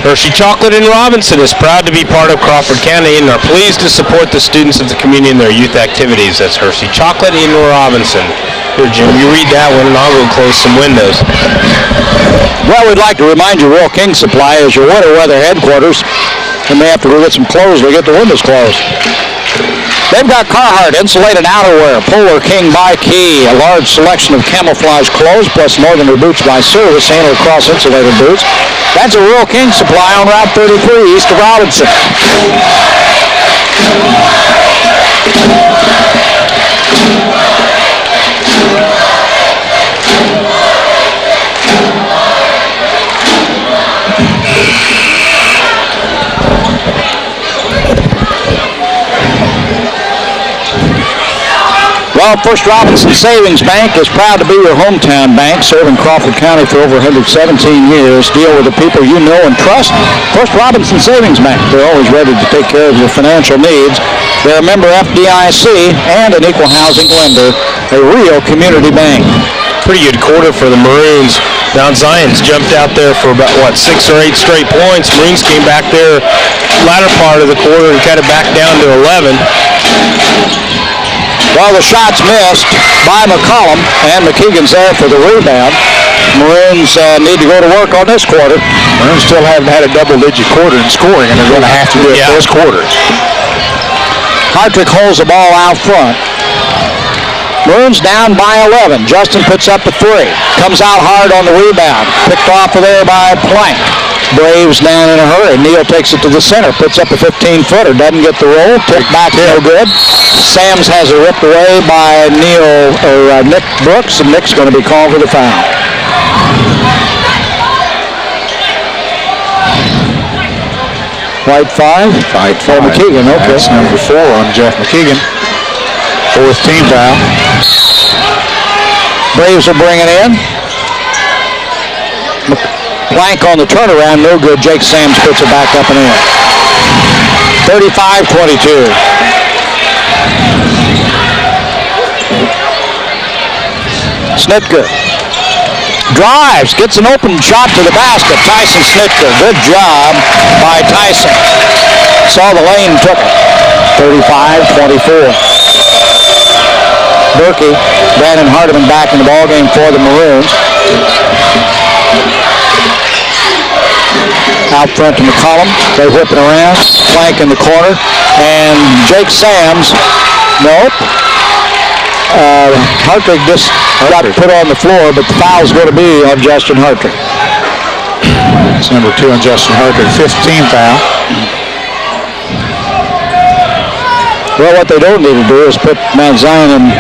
Speaker 5: Hershey Chocolate in Robinson is proud to be part of Crawford County and are pleased to support the students of the community in their youth activities. That's Hershey Chocolate in Robinson. Here, Jim, you read that one and I'll go close some windows.
Speaker 1: Well, we'd like to remind you Royal King Supply is your winter weather headquarters. And they have to go get some clothes to get the windows closed. They've got Carhartt insulated outerwear, Polar King by Key, a large selection of camouflage clothes, plus Northerner boots by Service, and Cross insulated boots. That's a Royal King Supply on Route 33 east of Robinson. Well, First Robinson Savings Bank is proud to be your hometown bank, serving Crawford County for over 117 years. Deal with the people you know and trust. First Robinson Savings Bank. They're always ready to take care of your financial needs. They're a member FDIC and an equal housing lender, a real community bank.
Speaker 5: Pretty good quarter for the Maroons. Mount Zion's jumped out there for about, 6 or 8 straight points. Maroons came back there latter part of the quarter and cut it back down to 11.
Speaker 1: Well, the shot's missed by McCollum, and McKeegan's there for the rebound. Maroons need to go to work on this quarter.
Speaker 2: Maroons still haven't had a double-digit quarter in scoring, and they're going to have to do it this quarter.
Speaker 1: Hartrick holds the ball out front. Maroons down by 11. Justin puts up a 3. Comes out hard on the rebound. Picked off of there by Plank. Braves down in a hurry. Neal takes it to the center, puts up a 15-footer, doesn't get the roll, tipped back, no good. Sams has it ripped away by Nick Brooks, and Nick's going to be called for the foul. White 5?
Speaker 2: White 5.
Speaker 1: For McKeegan, okay.
Speaker 2: That's number 4 on Jeff McKeegan. 4th team foul.
Speaker 1: Braves will bring it in. Plank on the turnaround, no good. Jake Sams puts it back up and in. 35-22. Snitka drives, gets an open shot to the basket. Tyson Snitka, good job by Tyson. Saw the lane, took it. 35-24. Berkey, Brandon Hardiman back in the ballgame for the Maroons. Out front to McCollum. They whip it around. Plank in the corner. And Jake Sams, nope. Hartrick just got put on the floor, but the foul's going to be on Justin Hartrick.
Speaker 2: It's number 2 on Justin Hartrick. 15 foul.
Speaker 1: Well, what they don't need to do is put Mount Zion in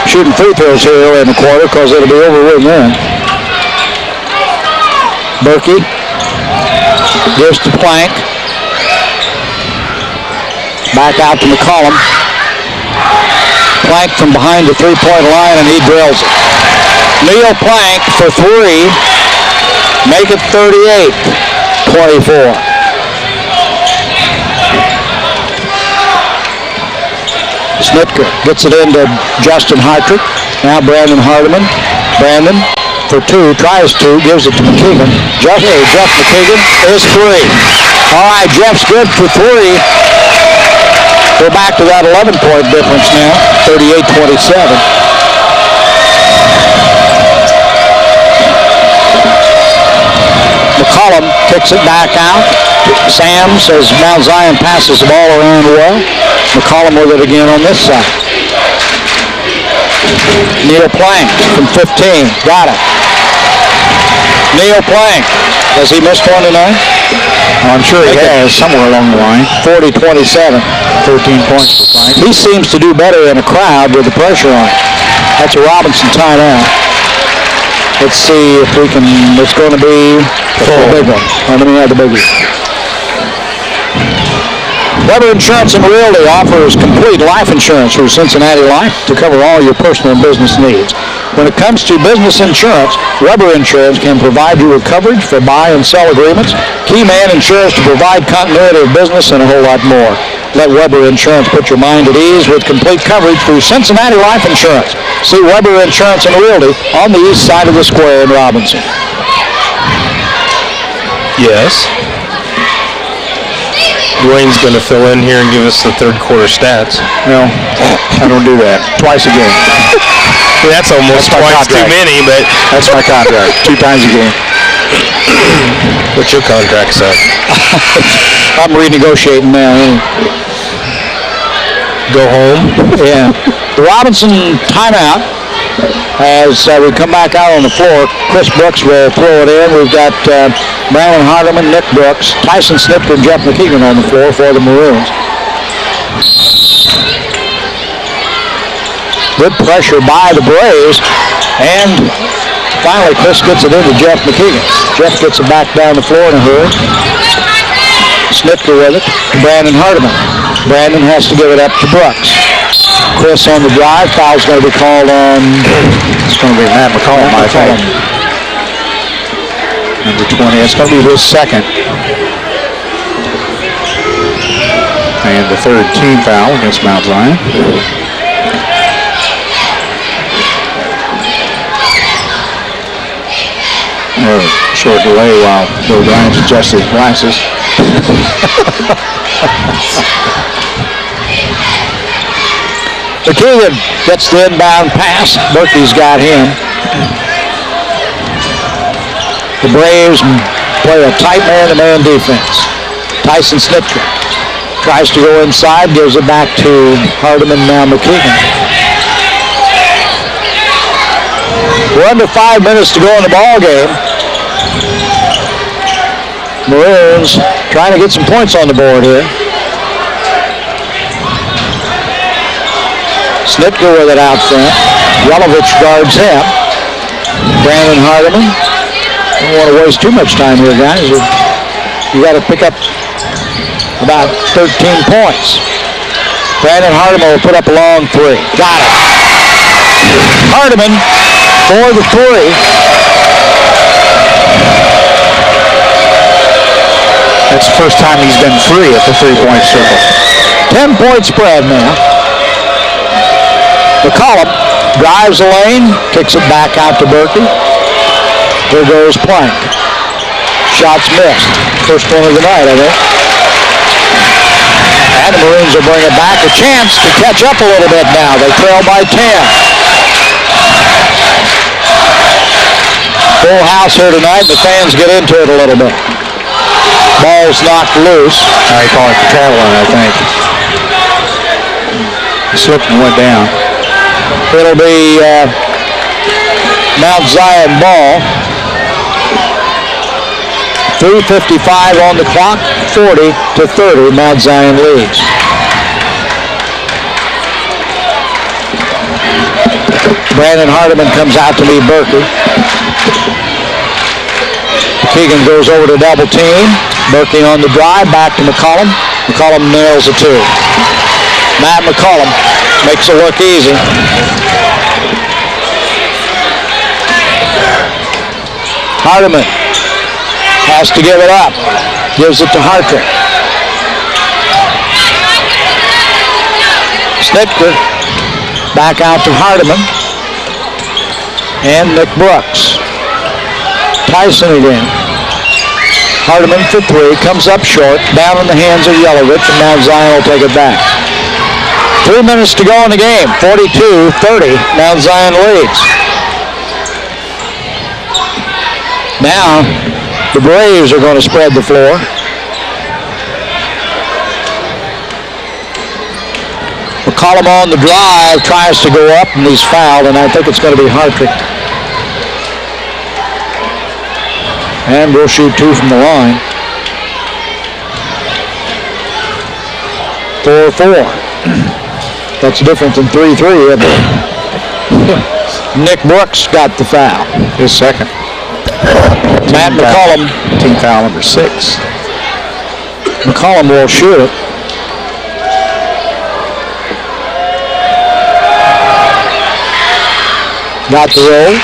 Speaker 1: shooting free throws here early in the quarter, because it'll be over with then. Berkey gives to Plank. Back out to McCollum. Plank from behind the three-point line, and he drills it. Neal Plank for 3. Make it 38-24. Snitka gets it into Justin Hartrick. Now Brandon Hardiman. Brandon for 2, tries to, gives it to McKeegan. Jeff McKeegan is 3. All right, Jeff's good for 3. We're back to that 11-point difference now, 38-27. McCollum kicks it back out. Sams, as Mount Zion passes the ball around well. McCollum with it again on this side. Neal Plank from 15. Got it. Neal Plank. Has he missed one tonight?
Speaker 2: Oh, I'm sure he has somewhere along the line.
Speaker 1: 40-27.
Speaker 2: 13 points for Plank.
Speaker 1: He seems to do better in a crowd with the pressure on. That's a Robinson timeout. Let's see if we can, it's going to be the big one. Let me have the big one. Weber Insurance and Realty offers complete life insurance through Cincinnati Life to cover all your personal and business needs. When it comes to business insurance, Weber Insurance can provide you with coverage for buy and sell agreements, key man insurance to provide continuity of business, and a whole lot more. Let Weber Insurance put your mind at ease with complete coverage through Cincinnati Life Insurance. See Weber Insurance and Realty on the east side of the square in Robinson.
Speaker 5: Yes. Dwayne's going to fill in here and give us the third quarter stats.
Speaker 2: No, I don't do that. Twice a game.
Speaker 5: That's almost twice too many, but
Speaker 2: that's my contract. 2 times a game.
Speaker 5: What's your contract say?
Speaker 1: I'm renegotiating now.
Speaker 5: Go home?
Speaker 1: Yeah. The Robinson timeout. As we come back out on the floor, Chris Brooks will throw it in. We've got Brandon Hardiman, Nick Brooks, Tyson Snitka, and Jeff McKeegan on the floor for the Maroons. Good pressure by the Braves. And finally, Chris gets it into Jeff McKeegan. Jeff gets it back down the floor in a hurry. Snitka with it to Brandon Hardiman. Brandon has to give it up to Brooks. Chris on the drive. Foul's going to be called on.
Speaker 2: It's going to be Matt McCollum, I think. Number 20. It's going to be his second. And the third team foul against Mount Zion. Short delay while Bill Bryant adjusts his glasses.
Speaker 1: McKeegan gets the inbound pass. Berkey's got him. The Braves play a tight man-to-man defense. Tyson Snitka tries to go inside, gives it back to Hardiman, now McKeegan. We're under 5 minutes to go in the ball game. Maroons trying to get some points on the board here. Snitker with it out front. Yelovich guards him. Brandon Hardiman. Don't want to waste too much time here, guys. You got to pick up about 13 points. Brandon Hardiman will put up a long three. Got it. Hardiman for the three.
Speaker 2: That's the first time he's been free at the three-point circle.
Speaker 1: 10-point spread now. McCollum drives the lane, kicks it back out to Berkey. Here goes Plank. Shots missed. First one of the night, I think. And the Maroons will bring it back. A chance to catch up a little bit now. They trail by 10. Full house here tonight. The fans get into it a little bit. Ball's knocked loose.
Speaker 2: I call it the traveling, I think. He slipped and went down.
Speaker 1: It'll be Mount Zion ball. 3:55 on the clock, 40-30, Mount Zion leads. Brandon Hardiman comes out to meet Berkey. Keegan goes over to double team. Berkey on the drive, back to McCollum. McCollum nails a two. Matt McCollum makes it look easy. Hardiman has to give it up. Gives it to Hartrick. Snitker back out to Hardiman. And Nick Brooks. Tyson again. Hardiman for three. Comes up short. Down in the hands of Yelovich. And now Zion will take it back. 3 minutes to go in the game. 42-30. Mount Zion leads. Now, the Braves are going to spread the floor. McCollum on the drive, tries to go up, and he's fouled, and I think it's going to be Hartrick. And we'll shoot two from the line. 4-4. That's different than 3-3, isn't it? Nick Brooks got the foul.
Speaker 2: His second.
Speaker 1: Matt McCollum.
Speaker 2: Team foul number 6.
Speaker 1: McCollum will shoot it. Got the roll.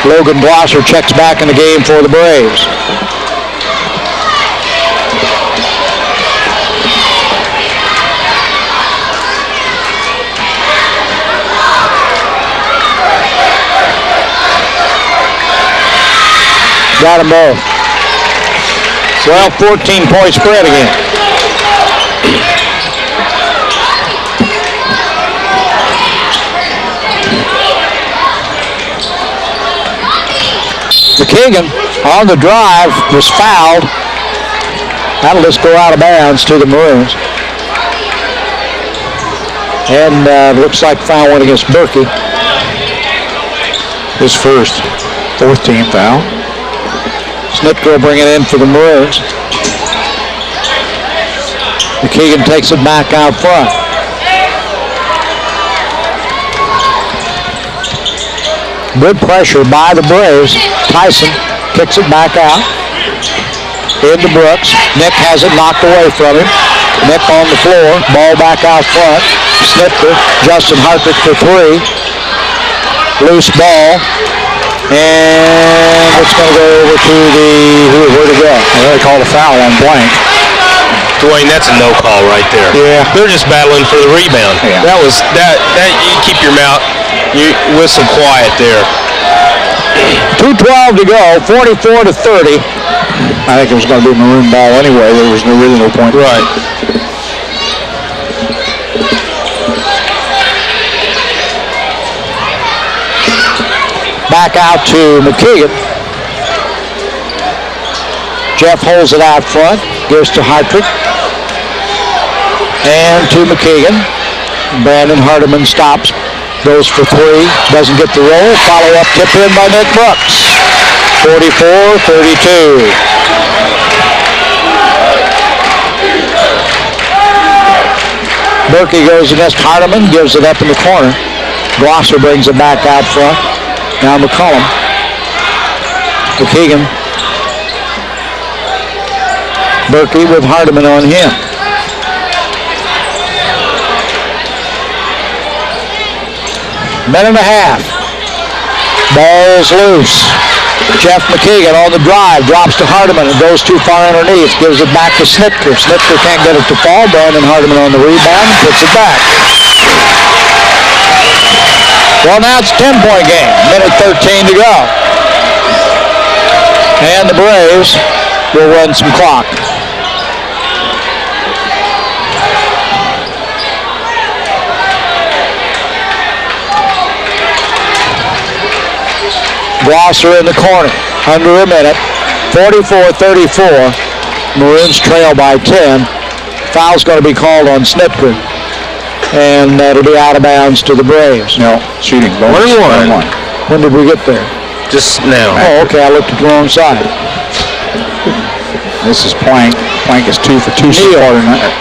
Speaker 1: Logan Blosser checks back in the game for the Braves. Got them both. Well, 14-point spread again. McKeegan on the drive was fouled. That'll just go out of bounds to the Maroons. And looks like foul went against Berkey.
Speaker 2: His first. 4th team foul.
Speaker 1: Snitker will bring it in for the Maroons. McKeegan takes it back out front. Good pressure by the Braves. Tyson kicks it back out. Into Brooks. Nick has it knocked away from him. Nick on the floor. Ball back out front. Snitker. Justin Hartrick for three. Loose ball. And it's going to go over to where'd it go?
Speaker 2: They called a foul on Blank.
Speaker 5: Dwayne, that's a no call right there.
Speaker 2: Yeah.
Speaker 5: They're just battling for the rebound.
Speaker 2: Yeah.
Speaker 5: That you keep your mouth, you whistle quiet there.
Speaker 1: 2:12 to go, 44-30.
Speaker 2: I think it was going to be Maroon ball anyway. There was really no point.
Speaker 5: Right.
Speaker 1: Back out to McKeegan. Jeff holds it out front, gives to Hartrick. And to McKeegan. Brandon Hardiman stops, goes for three, doesn't get the roll. Follow-up tip in by Nick Brooks. 44-32. Berkey goes against Hardiman, gives it up in the corner. Glosser brings it back out front. Now McCollum. McKeegan. Berkey with Hardiman on him. Minute and a half. Ball's loose. Jeff McKeegan on the drive, drops to Hardiman and goes too far underneath, gives it back to Snitker. Snitker can't get it to fall. Brandon Hardiman on the rebound, puts it back. Well, now it's a 10-point game. Minute 13 to go. And the Braves will run some clock. Glosser in the corner, under a minute, 44-34. Maroons trail by 10. Foul's going to be called on Snitker, and that'll be out of bounds to the Braves.
Speaker 2: No, shooting.
Speaker 5: 1-1.
Speaker 1: When did we get there?
Speaker 5: Just now.
Speaker 1: Oh, okay, I looked at the wrong side.
Speaker 2: This is Plank. Plank is 2 for 2 so far tonight.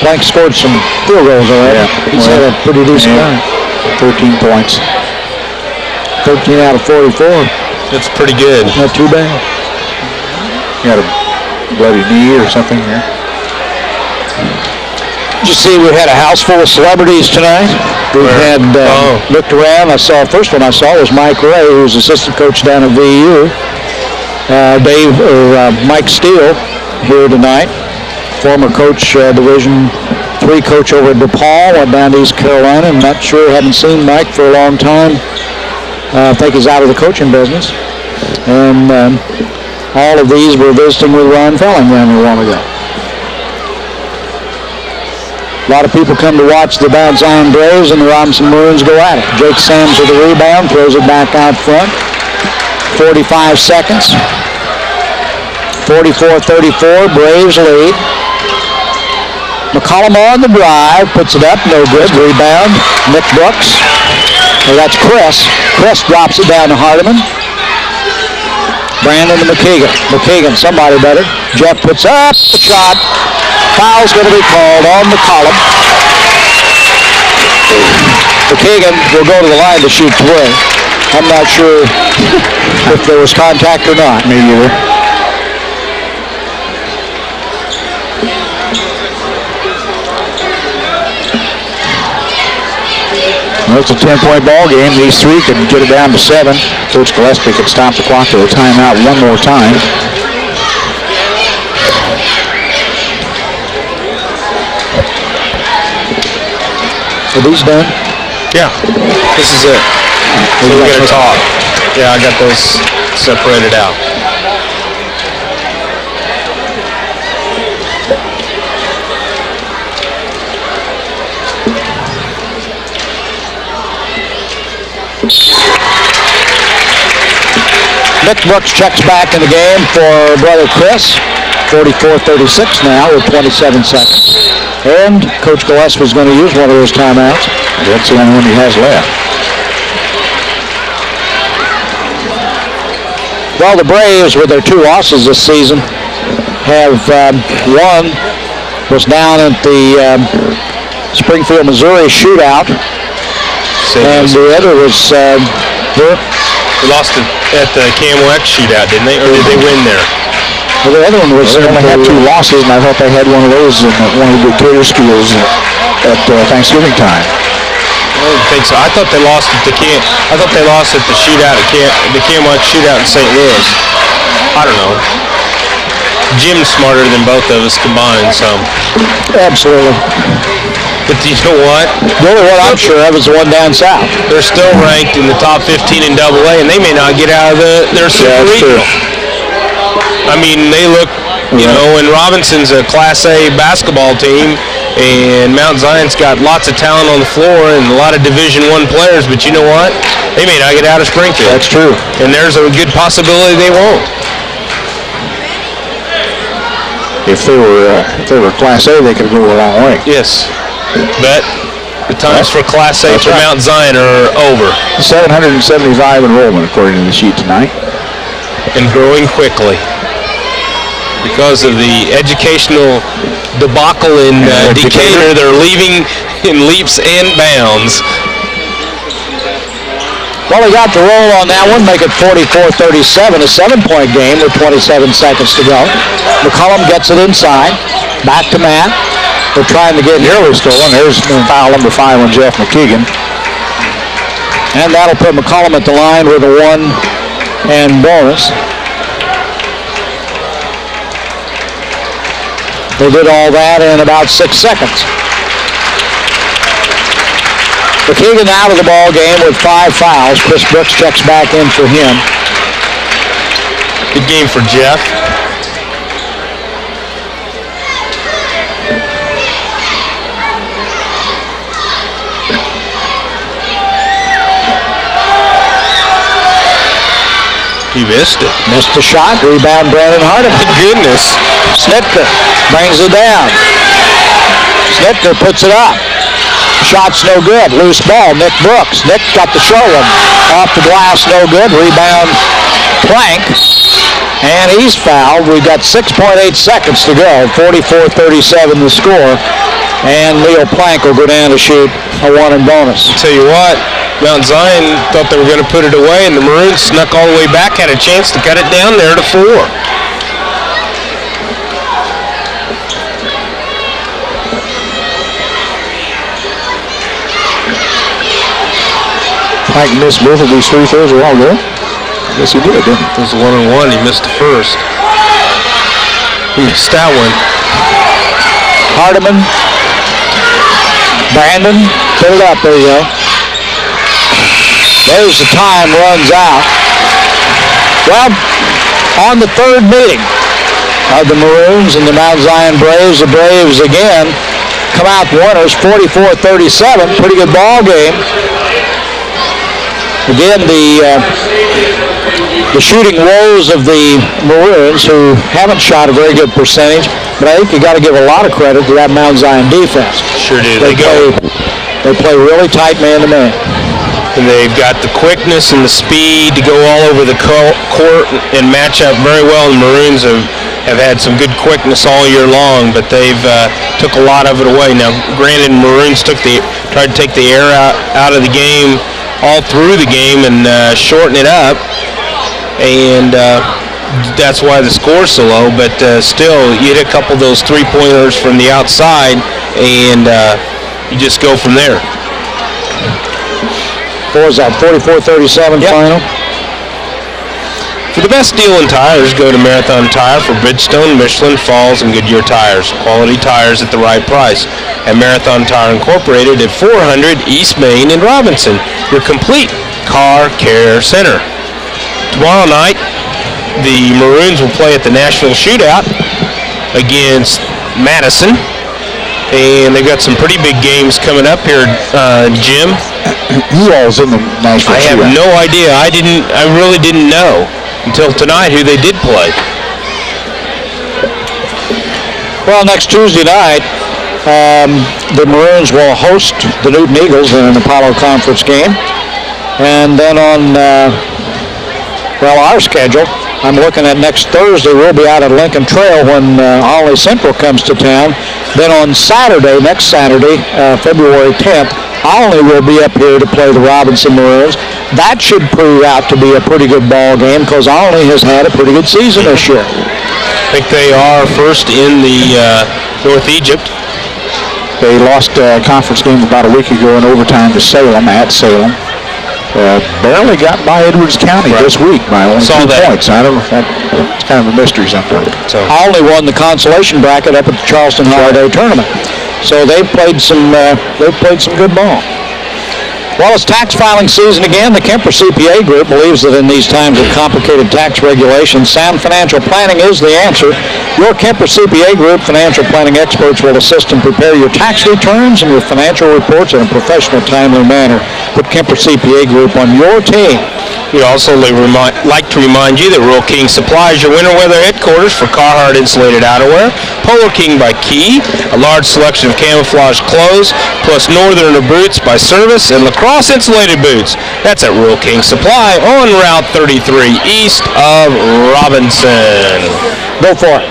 Speaker 1: Plank scored some field goals already.
Speaker 2: Yeah.
Speaker 1: He's had a pretty decent night.
Speaker 2: 13 points.
Speaker 1: 13 out of 44.
Speaker 5: That's pretty good.
Speaker 1: Not too bad.
Speaker 2: You got a bloody knee or something here?
Speaker 1: Did you see we had a house full of celebrities tonight? We had looked around. First one I saw was Mike Ray, who's assistant coach down at VU. Mike Steele here tonight, former coach, Division III coach over at DePaul, went down to East Carolina. I'm not sure, haven't seen Mike for a long time. I think he's out of the coaching business. And all of these were visiting with Ron Fellingham a while ago. A lot of people come to watch the Mount Zion Braves and the Robinson Maroons go at it. Jake Sams with the rebound, throws it back out front. 45 seconds. 44-34, Braves lead. McCollum on the drive, puts it up, no good. Rebound, Nick Brooks. Well, that's Chris. Chris drops it down to Hardiman. Brandon to McKeegan. McKeegan, somebody better. Jeff puts up the shot. Foul's going to be called on McCollum. McKeegan will go to the line to shoot 3. I'm not sure if there was contact or not.
Speaker 2: Me either. Well, it's a 10-point ball game. These three can get it down to 7. Coach Gillespie can stop the clock to a timeout one more time.
Speaker 1: Are these done?
Speaker 5: Yeah, this is it. So we're going to talk. Yeah, I got those separated out.
Speaker 1: Nick Brooks checks back in the game for brother Chris. 44-36 now with 27 seconds. And Coach Gillespie is going to use one of those timeouts.
Speaker 2: That's the only one he has left.
Speaker 1: Well, the Braves, with their 2 losses this season, have one was down at the Springfield, Missouri shootout. And the other was
Speaker 5: They lost at the KMOX shootout, didn't they? Or did they win there?
Speaker 1: Well, the other one was
Speaker 2: they only had 2 losses, and I thought they had one of those in one of the Decatur schools at Thanksgiving time.
Speaker 5: I don't think so. I thought they lost at the shootout at the KMOX shootout in St. Louis. I don't know. Jim's smarter than both of us combined, so.
Speaker 1: Absolutely.
Speaker 5: But you know what?
Speaker 1: The only one I'm sure of is the one down south.
Speaker 5: They're still ranked in the top 15 in AA, and they may not get out of their super regional. I mean, they look, you know, and Robinson's a Class A basketball team, and Mount Zion's got lots of talent on the floor and a lot of Division I players, but you know what? They may not get out of Springfield.
Speaker 1: That's true.
Speaker 5: And there's a good possibility they won't.
Speaker 2: If they were Class A, they could go a long way.
Speaker 5: Yes, but the times for Class A for Mount Zion are over.
Speaker 2: 775 enrollment according to the sheet tonight.
Speaker 5: And growing quickly. because of the educational debacle in Decatur. They're leaving in leaps and bounds.
Speaker 1: Well, he got the roll on that one, make it 44-37, a 7-point game with 27 seconds to go. McCollum gets it inside, back to Matt. They're trying to get
Speaker 2: nearly stolen. There's foul number 5 on Jeff McKeegan.
Speaker 1: And that'll put McCollum at the line with a 1 and bonus. They did all that in about 6 seconds. McKeegan out of the ball game with 5 fouls. Chris Brooks checks back in for him.
Speaker 5: Good game for Jeff. He missed it.
Speaker 1: Missed the shot. Rebound, Brandon Hardeman.
Speaker 5: Goodness.
Speaker 1: Snitker brings it down. Snitker puts it up. Shot's no good. Loose ball. Nick Brooks. Nick got the short one. Off the glass, no good. Rebound, Plank. And he's fouled. We've got 6.8 seconds to go. 44-37 the score. And Leo Plank will go down to shoot a 1 and bonus.
Speaker 5: I'll tell you what, Mount Zion thought they were going to put it away, and the Maroons snuck all the way back, had a chance to cut it down there to 4.
Speaker 2: Plank missed both of these free throws a while ago. I guess he did, didn't he?
Speaker 5: It was a 1-on-1. He missed the first. He missed that one.
Speaker 1: Hardeman. Brandon. Put it up. There you go. There's the time runs out. Well, on the third meeting of the Maroons and the Mount Zion Braves, the Braves again come out winners 44-37. Pretty good ball game. Again, the shooting woes of the Maroons, who haven't shot a very good percentage, but I think you got to give a lot of credit to that Mount Zion defense.
Speaker 5: Sure do.
Speaker 1: They play really tight man-to-man.
Speaker 5: And they've got the quickness and the speed to go all over the court and match up very well. The Maroons have had some good quickness all year long, but they've took a lot of it away. Now, granted, Maroons tried to take the air out of the game all through the game and shorten it up, and that's why the score's so low. But still, you hit a couple of those three-pointers from the outside, and you just go from there.
Speaker 1: What was that, 44-37 final?
Speaker 5: For the best deal in tires, go to Marathon Tire for Bridgestone, Michelin, Falls, and Goodyear tires. Quality tires at the right price. At Marathon Tire Incorporated at 400 East Main in Robinson, your complete car care center. Tomorrow night, the Maroons will play at the Nashville Shootout against Madison. And they've got some pretty big games coming up here, Jim.
Speaker 2: Who all's in the Nashville
Speaker 5: Shootout? I have no idea. I really didn't know until tonight who they did play.
Speaker 1: Well, next Tuesday night, the Maroons will host the Newton Eagles in an Apollo Conference game. And then on, our schedule, I'm looking at next Thursday, we'll be out at Lincoln Trail when Olney Central comes to town. Then on Saturday, next Saturday, February 10th, Olney will be up here to play the Robinson Maroons. That should prove out to be a pretty good ball game because Olney has had a pretty good season this year.
Speaker 5: I think they are first in the North Egypt.
Speaker 2: They lost a conference game about a week ago in overtime to Salem, at Salem. Barely got by Edwards County this week by only 2 points. I don't know. It's kind of a mystery sometimes.
Speaker 1: So Olney won the consolation bracket up at the Charleston Holiday Tournament. So they've played some good ball. Well, it's tax filing season again. The Kemper CPA Group believes that in these times of complicated tax regulations, sound financial planning is the answer. Your Kemper CPA Group financial planning experts will assist and prepare your tax returns and your financial reports in a professional, timely manner. Put Kemper CPA Group on your team.
Speaker 5: We'd also like to remind you that Rural King supplies your winter weather headquarters for Carhartt insulated outerwear, Polo King by Key, a large selection of camouflage clothes, plus Northerner boots by Service and Lacrosse insulated boots. That's at Rural King Supply on Route 33 east of Robinson.
Speaker 1: Go for it.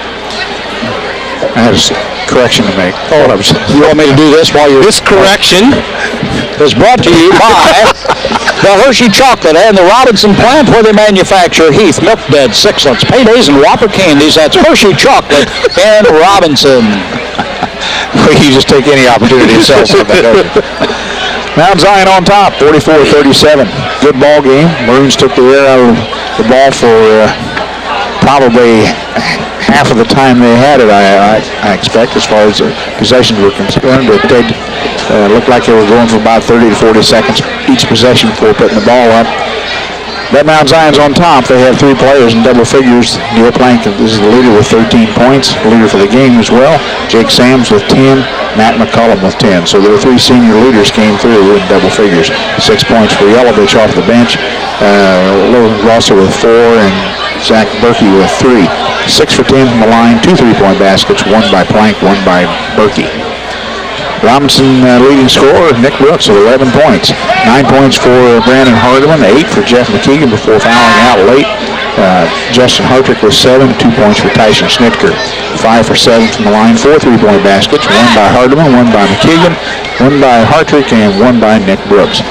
Speaker 2: I had a correction to make.
Speaker 1: Oh, you want me to do this while you're...
Speaker 5: This correction
Speaker 1: is brought to you by the Hershey Chocolate and the Robinson plant where they manufacture Heath, Milk Bed, Sixlets, Paydays, and Whopper candies. That's Hershey Chocolate and Robinson.
Speaker 2: You just take any opportunity to sell something, don't you? Mount Zion on top, 44-37. Good ball game. Maroons took the air out of the ball for probably half of the time they had it, I expect, as far as possessions were concerned. But they looked like they were going for about 30 to 40 seconds each possession before putting the ball up. That Mount Zion's on top. They have 3 players in double figures. Neil Plank is the leader with 13 points, leader for the game as well. Jake Sams with 10, Matt McCullum with 10. So there were 3 senior leaders came through in double figures. 6 points for Yelovich off the bench. Logan Rosser with 4 and Zach Berkey with 3. 6 for 10 from the line, 2 3-point baskets, 1 by Plank, 1 by Berkey. Robinson leading scorer, Nick Brooks with 11 points. 9 points for Brandon Hardeman, 8 for Jeff McKeegan before fouling out late. Justin Hartrick with 7, 2 points for Tyson Schnitker. 5 for 7 from the line, 4 3-point baskets, 1 by Hardeman, 1 by McKeegan, 1 by Hartrick, and 1 by Nick Brooks.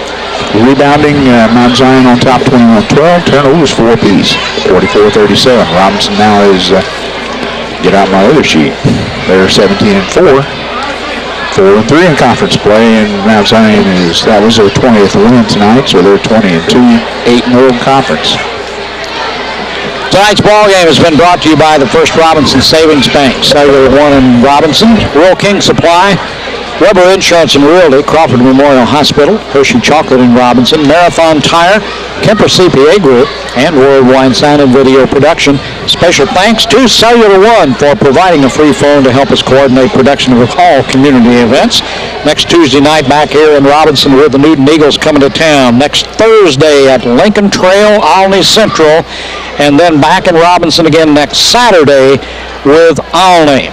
Speaker 2: Rebounding, Mount Zion on top, 21-12. Turnovers 4 apiece, 44-37. Robinson now is, get out my other sheet. They're 17-4. 4-3 in conference play, and Mount Zion that was their 20th win tonight, so they're 20-2, 8-0 in conference.
Speaker 1: Tonight's ball game has been brought to you by the First Robinson Savings Bank, Cellular One in Robinson, Rural King Supply, Weber Insurance and Realty, Crawford Memorial Hospital, Hershey Chocolate in Robinson, Marathon Tire, Kemper CPA Group, and Worldwide Sound and Video Production. Special thanks to Cellular One for providing a free phone to help us coordinate production of all community events. Next Tuesday night back here in Robinson with the Newton Eagles coming to town. Next Thursday at Lincoln Trail, Olney Central, and then back in Robinson again next Saturday with Olney.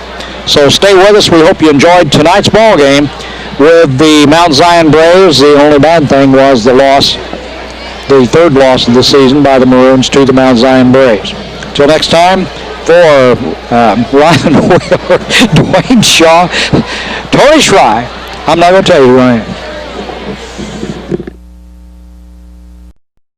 Speaker 1: So stay with us. We hope you enjoyed tonight's ball game with the Mount Zion Braves. The only bad thing was the loss, the 3rd loss of the season by the Maroons to the Mount Zion Braves. Till next time, for Ryan Wheeler, Dwayne Shaw, Tony Schry, I'm not going to tell you who I am.